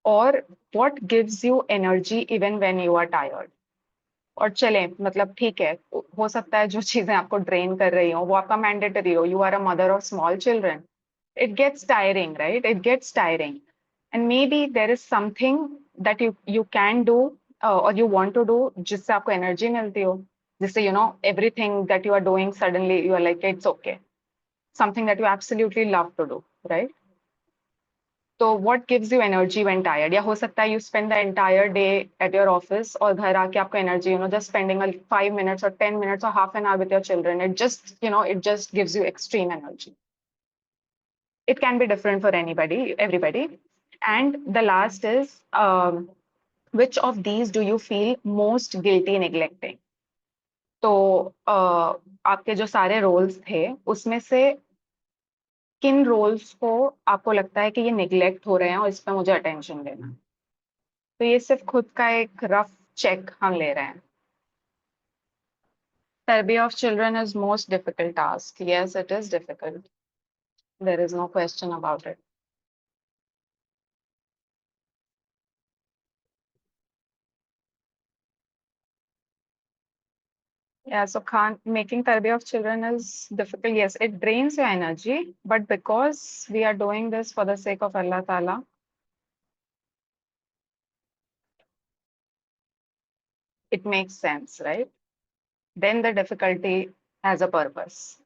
और what gives you energy even when you are tired? और चलें, मतलब ठीक है, हो सकता है जो चीजें आपको ड्रेन कर रही हो वो आपका मैंडेटरी हो, you are a mother of small children, it gets tiring, right? It gets tiring. And maybe there is something that you can do or you want to do जिससे आपको energy मिलती हो, जिससे everything that you are doing suddenly you are like it's okay. Something that you absolutely love to do, right? तो what gives you energy when tired? या हो सकता है you spend the entire day at your office और घर आके आपको energy, just spending 5 minutes or 10 minutes or half an hour with your children, it just gives you extreme energy. It can be different for everybody. And the last is, which of these do you feel most guilty neglecting? तो आपके जो सारे roles थे उसमें से किन roles को आपको लगता है कि ये निग्लेक्ट हो रहे हैं और इस पर मुझे अटेंशन देना है? तो ये सिर्फ खुद का एक रफ चेक हम ले रहे हैं. Tarbiyah of children is most difficult task. Yes, it is difficult. There is no question about it. Yeah, so making tarbiyah of children is difficult. Yes, it drains your energy, but because we are doing this for the sake of Allah Ta'ala, it makes sense, right? Then the difficulty has a purpose.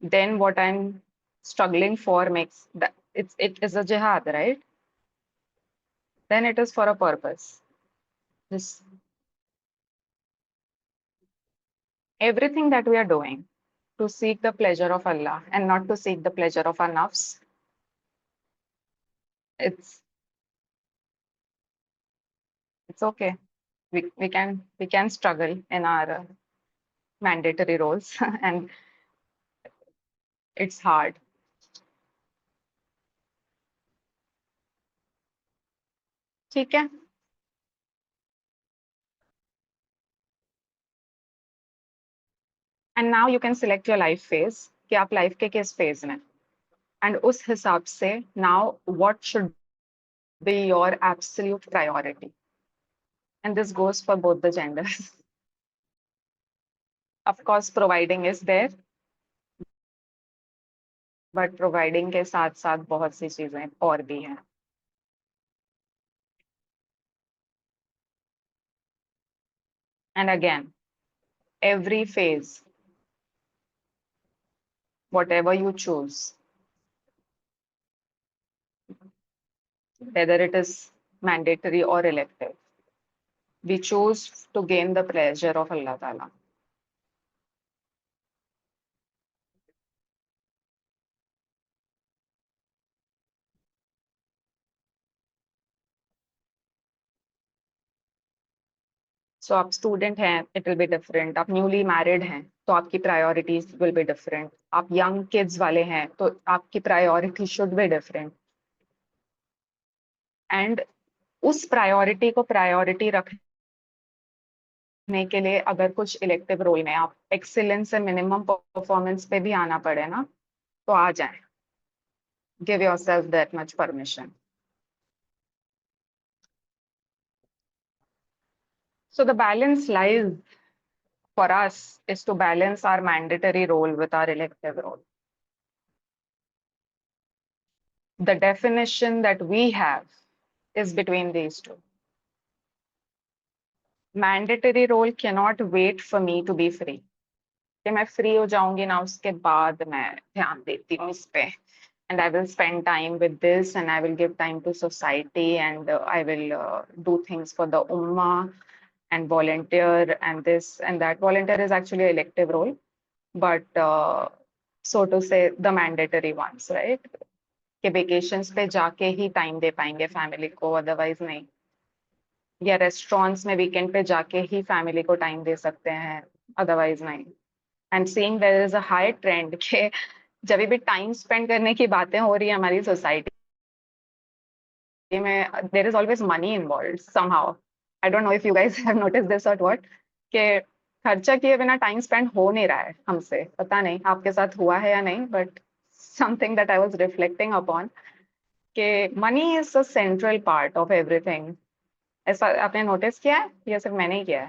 Then what I'm struggling for makes that it is a jihad, right? Then it is for a purpose. This everything that we are doing to seek the pleasure of Allah and not to seek the pleasure of our nafs. It's it's okay. We can struggle in our mandatory roles and it's hard. ठीक है. And now you can select your life phase कि आप life के किस phase में. And उस हिसाब से now what should be your absolute priority. And this goes for both the genders. Of course, providing is there, but providing के साथ साथ बहुत सी चीजें और भी हैं. And again, every phase, whatever you choose, whether it is mandatory or elective, we choose to gain the pleasure of Allah Ta'ala. So आप student हैं, इट विल बी डिफरेंट. आप न्यूली मैरिड हैं तो आपकी प्रायोरिटीज विल बी डिफरेंट. आप young kids वाले हैं तो आपकी priority should be different. And उस प्रायोरिटी को प्रायोरिटी रखने के लिए अगर कुछ इलेक्टिव रोल में आप एक्सीलेंस से मिनिमम परफॉर्मेंस पे भी आना पड़े ना, तो आ जाए. Give yourself that much permission. So the balance lies for us is to balance our mandatory role with our elective role. The definition that we have is between these two. Mandatory role cannot wait for me to be free. कि मैं free हो जाऊंगी ना उसके बाद मैं ध्यान देती हूँ इस पे. And I will spend time with this and I will give time to society and I will do things for the ummah and volunteer and this and that. Volunteer is actually an elective role, but so to say the mandatory ones, right? कि vacations पे जाके ही time दे पाएंगे family को, otherwise नहीं. या restaurants में weekend पे जाके ही फैमिली को टाइम दे सकते हैं, अदरवाइज नहीं. And seeing there is a high trend के जब भी टाइम स्पेंड करने की बातें हो रही है हमारी सोसाइटी में, there is always money involved somehow. I don't know if you guys have notice this or what, के खर्चा किए बिना टाइम स्पेंड हो नहीं रहा है हमसे. पता नहीं आपके साथ हुआ है या नहीं, but something that I was reflecting upon कि money is the central part of everything. ऐसा आपने नोटिस किया है या सिर्फ मैंने ही किया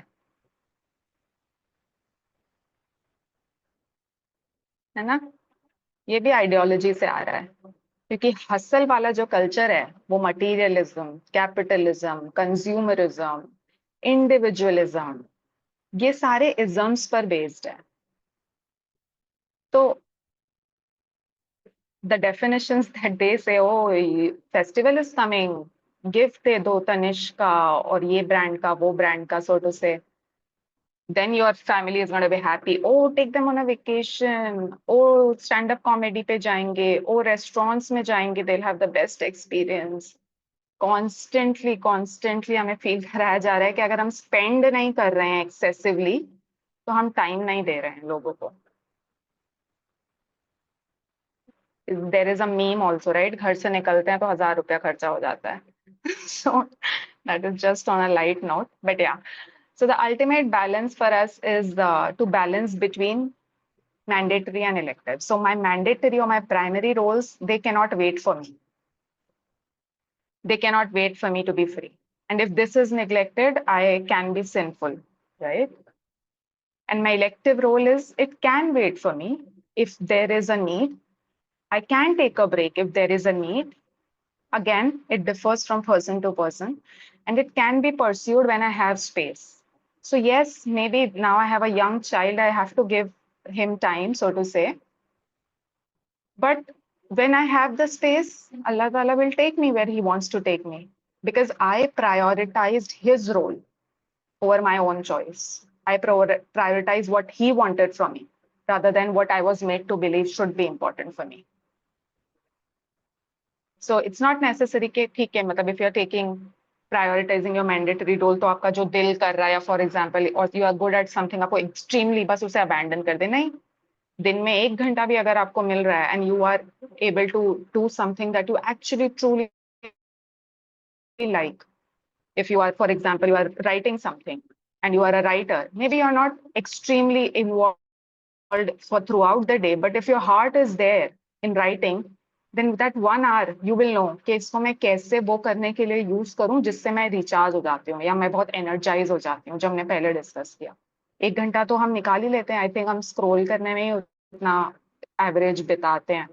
है ना? ये भी आइडियोलॉजी से आ रहा है क्योंकि हसल वाला जो कल्चर है वो मटीरियलिज्म, कैपिटलिज्म, कंज्यूमरिज्म, इंडिविजुअलिज्म, ये सारे इजम्स पर बेस्ड है. तो the definitions that they say, oh, festival is coming, gift दे दो तनिष्क का और ये ब्रांड का वो ब्रांड का, so to say, then your family is going to be happy. Oh, take them on a vacation. Oh, stand up comedy पे जाएंगे. Oh, restaurants में जाएंगे. They'll have the best experience. Constantly हमें feel कराया जा रहा है कि अगर हम स्पेंड नहीं कर रहे हैं एक्सेसिवली तो हम टाइम नहीं दे रहे हैं लोगों को. There is a meme also, right? घर से निकलते हैं तो 1,000 रुपया खर्चा हो जाता है. So that is just on a light note, but yeah. So the ultimate balance for us is to balance between mandatory and elective. So my mandatory or my primary roles, they cannot wait for me. They cannot wait for me to be free. And if this is neglected, I can be sinful, right? And my elective role is, it can wait for me if there is a need. I can take a break if there is a need. Again, it differs from person to person, and it can be pursued when I have space. So yes, maybe now I have a young child, I have to give him time, so to say. But when I have the space, Allah Ta'ala will take me where He wants to take me, because I prioritized His role over my own choice. I prioritize what He wanted from me rather than what I was made to believe should be important for me. So it's not necessary कि ठीक है, मतलब if you're taking prioritizing your mandatory role, तो आपका जो दिल कर रहा है, for example, or you are good at something, आपको extremely बस उसे abandon कर दे. नहीं, दिन में 1 घंटा भी अगर आपको मिल रहा है and you are able to do something that you actually truly like. If you are, for example, you are writing something and you are a writer, maybe you're not extremely involved for throughout the day, but if your heart is there in writing, then that 1 hour you will know कि इसको मैं कैसे वो करने के लिए use करूं जिससे मैं रिचार्ज हो जाती हूँ या मैं बहुत एनर्जाइज हो जाती हूँ, जो हमने पहले डिस्कस किया. 1 घंटा तो हम निकाल ही लेते हैं. आई थिंक हम स्क्रॉल करने में ही उतना एवरेज बिताते हैं.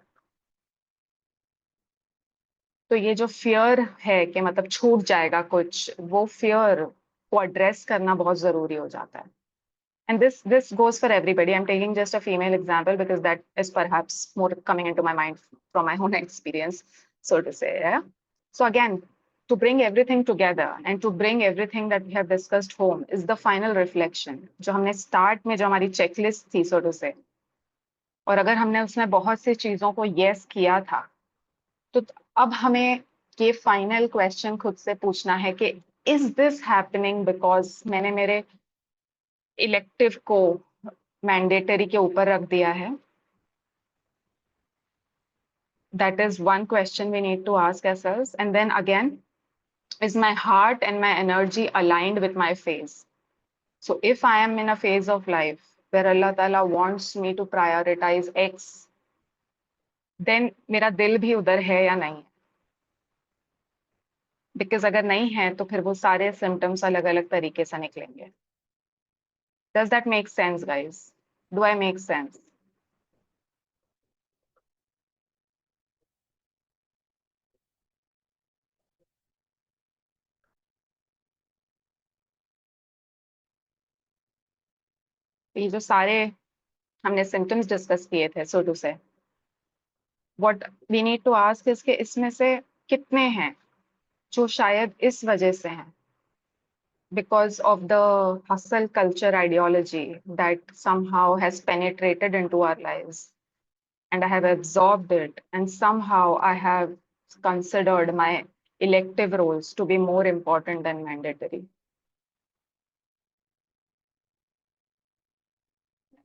तो ये जो फियर है कि मतलब छूट जाएगा कुछ, वो फियर को एड्रेस करना बहुत जरूरी हो जाता है. And this goes for everybody. I'm taking just a female example because that is perhaps more coming into my mind from my own experience, so to say. Yeah? So again, to bring everything together and to bring everything that we have discussed home is the final reflection. जो हमने start में जो हमारी checklist थी, so to say. और अगर हमने उसमें बहुत सी चीजों को yes किया था, तो अब हमें ये फाइनल क्वेश्चन खुद से पूछना है कि is this happening because मैंने मेरे इलेक्टिव को मैंडेटरी के ऊपर रख दिया है? That is one question we need to ask ourselves. And then again, is my heart and my energy aligned with my phase? So if I am in a phase of life where Allah Ta'ala wants me to prioritize X, then मेरा दिल भी उधर है या नहीं? Because अगर नहीं है तो फिर वो सारे symptoms अलग अलग तरीके से निकलेंगे. Does that make sense, guys? Do I make sense? ये जो सारे हमने symptoms discuss किए थे, so to say, what we need to ask is कि इसमें से कितने हैं जो शायद इस वजह से हैं, because of the hustle culture ideology that somehow has penetrated into our lives, and I have absorbed it, and somehow I have considered my elective roles to be more important than mandatory.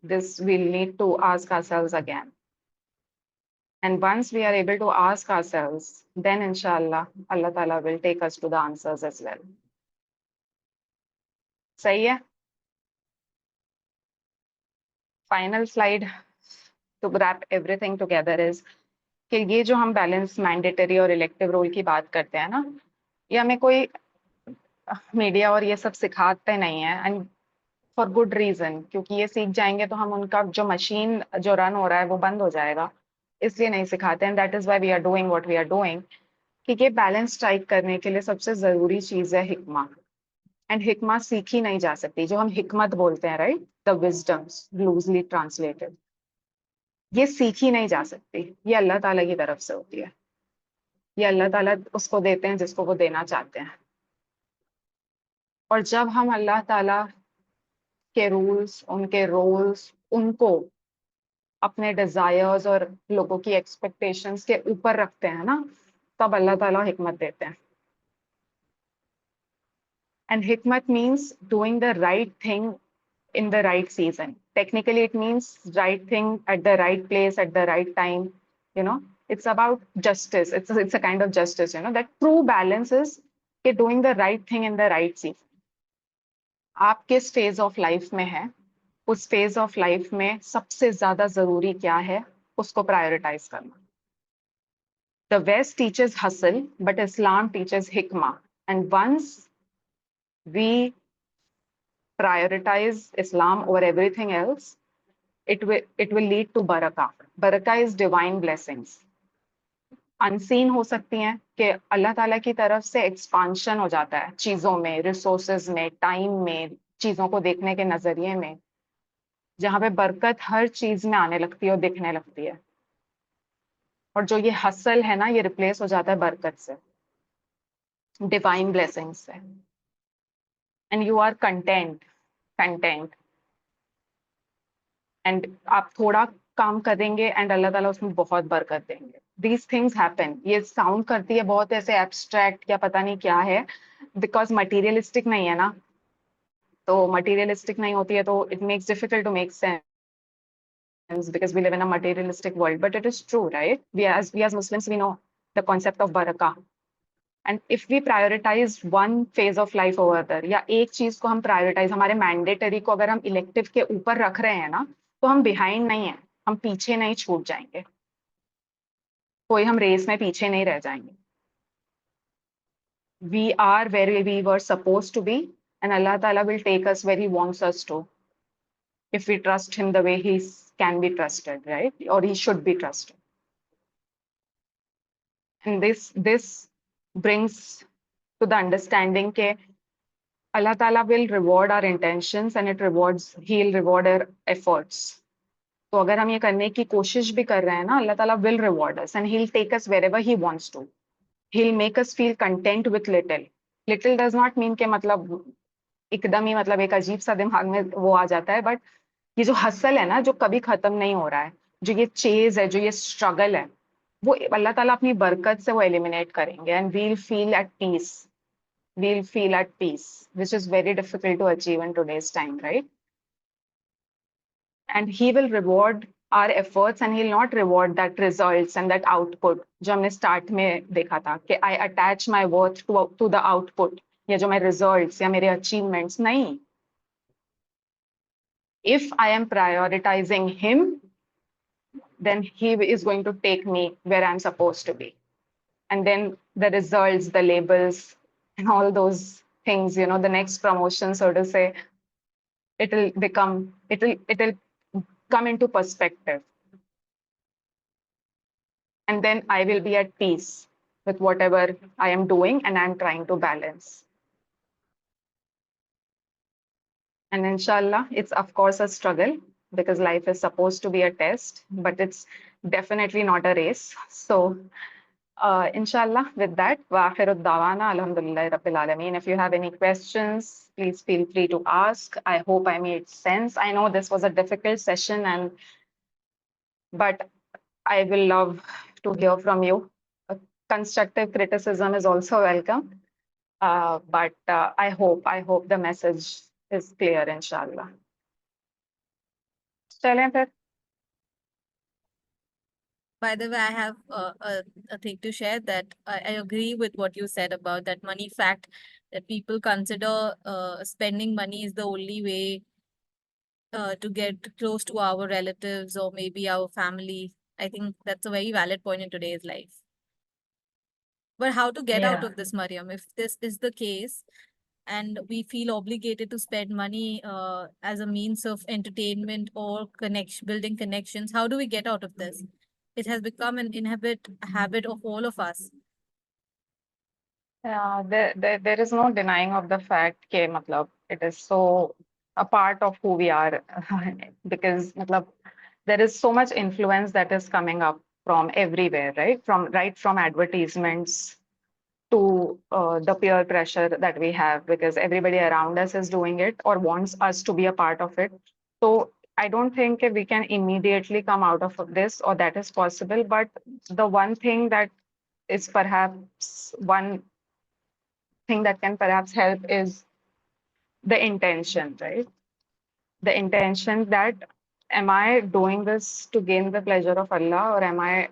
This we'll need to ask ourselves again. And once we are able to ask ourselves, then inshallah, Allah Ta'ala will take us to the answers as well. सही है? Final slide to wrap everything together is कि ये जो हम balance mandatory और elective role की बात करते हैं ना, ये हमें कोई मीडिया और ये सब सिखाते नहीं है, एंड फॉर गुड रीजन, क्योंकि ये सीख जाएंगे तो हम उनका जो मशीन जो रन हो रहा है वो बंद हो जाएगा, इसलिए नहीं सिखाते हैं. That is why we are doing what we are doing. कि ये बैलेंस स्ट्राइक करने के लिए सबसे जरूरी चीज है हिकमा. एंड हिकमा सीखी नहीं जा सकती, जो हम हिकमत बोलते हैं, right, the wisdom's loosely translated, ये सीखी नहीं जा सकती. ये अल्लाह ताला की तरफ से होती है. ये अल्लाह ताला उसको देते हैं जिसको वो देना चाहते हैं. और जब हम अल्लाह ताला के रूल्स, उनके रोल्स, उनको अपने डिजायर्स और लोगों की एक्सपेक्टेशंस के ऊपर रखते हैं ना, तब अल्लाह ताला हिकमत देते हैं. And hikmat means doing the right thing in the right season. Technically, it means right thing at the right place at the right time. You know, it's about justice. It's a kind of justice. You know, that true balance is doing the right thing in the right season. आप किस phase of life में हैं, उस phase of life में सबसे ज्यादा जरूरी क्या है, उसको प्रायोरिटाइज करना. The West teaches hustle, but Islam teaches hikmah. And once we prioritize Islam over everything else, it will lead to barakah. Barakah is divine blessings. Unseen हो सकती हैं कि अल्लाह ताला की तरफ से एक्सपांशन हो जाता है चीजों में, रिसोर्सेज में, टाइम में, चीजों को देखने के नजरिए में, जहां पे बरकत हर चीज में आने लगती है और दिखने लगती है. और जो ये हसल है ना, ये रिप्लेस हो जाता है बरकत से, डिवाइन ब्लेसिंग से. And you are content and आप थोड़ा काम करेंगे एंड अल्लाह ताला उसमें बहुत बरकत देंगे. These things happen. ये साउंड करती है बहुत ऐसे एब्स्ट्रैक्ट या पता नहीं क्या है, बिकॉज मटीरियलिस्टिक नहीं है ना. तो मटीरियलिस्टिक नहीं होती है तो it makes difficult to make sense because we live in a materialistic world, but it is true, right? We as Muslims, we know the concept of barakah. And if we prioritize one phase of life over other, या एक चीज को हम prioritise, हमारे mandatory को अगर हम elective के ऊपर रख रहे हैं ना, तो हम बिहाइंड नहीं है, हम पीछे नहीं छूट जाएंगे, कोई हम रेस में पीछे नहीं रह जाएंगे. We are where we were supposed to be, and Allah Ta'ala will take us where He wants us to, if we trust Him the way He can be trusted, right? Or He should be trusted. And this brings to the understanding that Allah Ta'ala will reward our intentions and He'll reward our efforts. तो अगर हम ये करने की कोशिश भी कर रहे हैं ना, अल्लाह ताला will reward us and He'll take us wherever He wants to. He'll make us feel content with little. Little does not mean कि मतलब एकदम ही मतलब एक अजीब सा दिमाग में वो आ जाता है, बट ये जो हसल है ना, जो कभी खत्म नहीं हो रहा है, जो ये चेज है, जो ये स्ट्रगल है, वो अल्लाह ताला अपनी बरकत से वो एलिमिनेट करेंगे. And we'll feel at peace, which is very difficult to achieve in today's time, right? And He will reward our efforts and He'll not reward that results and that output. जो हमने start में देखा था कि I attach my worth to the output, या जो मेरे results या मेरे achievements, नहीं. If I am prioritizing Him, then He is going to take me where I'm supposed to be. And then the results, the labels, and all those things, the next promotion, so to say, it'll come into perspective. And then I will be at peace with whatever I am doing and I'm trying to balance. And inshallah, it's of course a struggle because life is supposed to be a test, but it's definitely not a race. So inshallah, with that, wa akhiru dawana alhamdulillahi rabbil alameen. If you have any questions, please feel free to ask. I hope I made sense. I know this was a difficult session, but I will love to hear from you. Constructive criticism is also welcome. But I hope the message is clear, inshallah. चलें फिर. By the way, I have a thing to share that I agree with what you said about that money fact, that people consider spending money is the only way to get close to our relatives or maybe our family. I think that's a very valid point in today's life. But how to get out Yeah. of this, Maryam? If this is the case and we feel obligated to spend money as a means of entertainment or building connections, how do we get out of this? It has become an habit of all of us. Yeah, there is no denying of the fact that matlab, it is so a part of who we are because matlab, there is so much influence that is coming up from everywhere, right? From advertisements to the peer pressure that we have because everybody around us is doing it or wants us to be a part of it. So I don't think we can immediately come out of this or that is possible. But the one thing that is perhaps one thing that can perhaps help is the intention, right? The intention that am I doing this to gain the pleasure of Allah or am I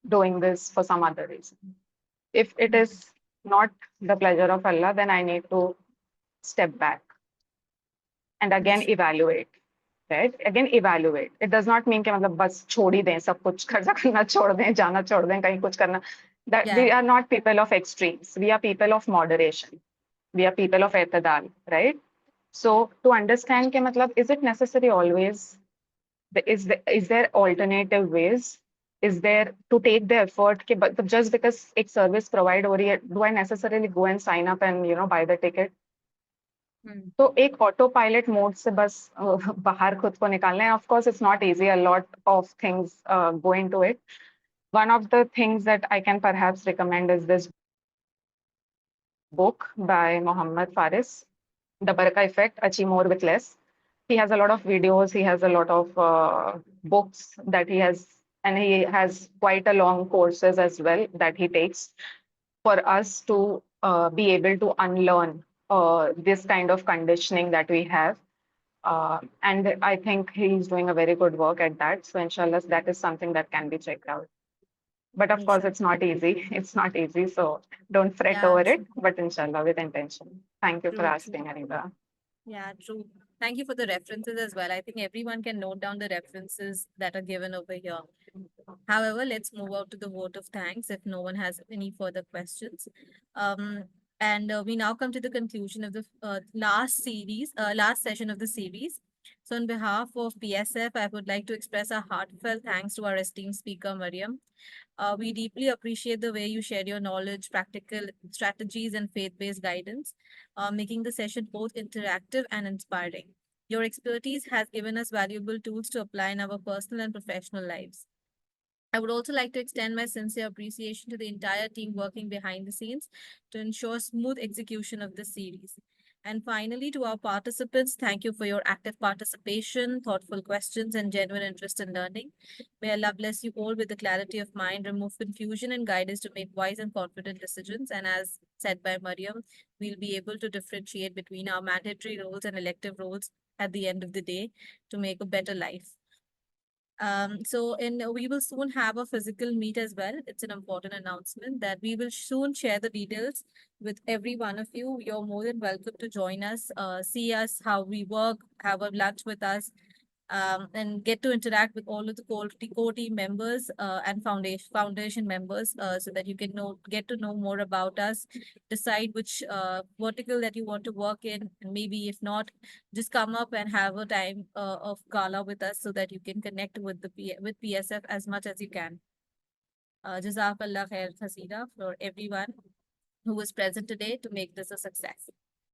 doing this for some other reason? If it is not the pleasure of Allah, then I need to step back. and again evaluate. Right? Again, evaluate. It does not mean कि मतलब बस छोड़ ही दें सब कुछ खर्चा करना छोड़ दें जाना छोड़ दें कहीं कुछ करना. That we Yeah. are not people of extremes. We are people of moderation. We are people of एतदाल, right? So to understand कि मतलब is it necessary always? Is there alternative ways? Is there to take the effort कि but just because एक service provide हो रही है, do I necessarily go and sign up and buy the ticket? तो एक auto pilot mode से बस बाहर खुद को निकालना है. Of course it's not easy, a lot of things go into it. One of the things that I can perhaps recommend is this book by Mohammed Faris, The Baraka Effect, Achieve More with Less. He has a lot of videos, he has a lot of books that he has, and he has quite a long courses as well that he takes for us to be able to unlearn this kind of conditioning that we have. And I think he's doing a very good work at that. So inshallah, that is something that can be checked out. But of course, it's not easy. It's not easy. So don't fret Yeah, over it. true. But inshallah, with intention. Thank you for True, asking, Aniba. Yeah, true. Thank you for the references as well. I think everyone can note down the references that are given over here. However, let's move out to the vote of thanks if no one has any further questions. And we now come to the conclusion of the last session of the series. So on behalf of PSF, I would like to express our heartfelt thanks to our esteemed speaker, Maryam. We deeply appreciate the way you shared your knowledge, practical strategies, and faith-based guidance, making the session both interactive and inspiring. Your expertise has given us valuable tools to apply in our personal and professional lives. I would also like to extend my sincere appreciation to the entire team working behind the scenes to ensure smooth execution of this series. And finally, to our participants, thank you for your active participation, thoughtful questions, and genuine interest in learning. May Allah bless you all with the clarity of mind, remove confusion, and guide us to make wise and confident decisions. And as said by Maryam, we'll be able to differentiate between our mandatory roles and elective roles at the end of the day to make a better life. We will soon have a physical meet as well. It's an important announcement that we will soon share the details with every one of you. You're more than welcome to join us, see us, how we work, have a lunch with us, and get to interact with all of the core team members and foundation members, so that you can get to know more about us, decide which vertical that you want to work in, and maybe if not, just come up and have a time of gala with us so that you can connect with with PSF as much as you can. Jazakallah khair, Hasina, for everyone who was present today to make this a success.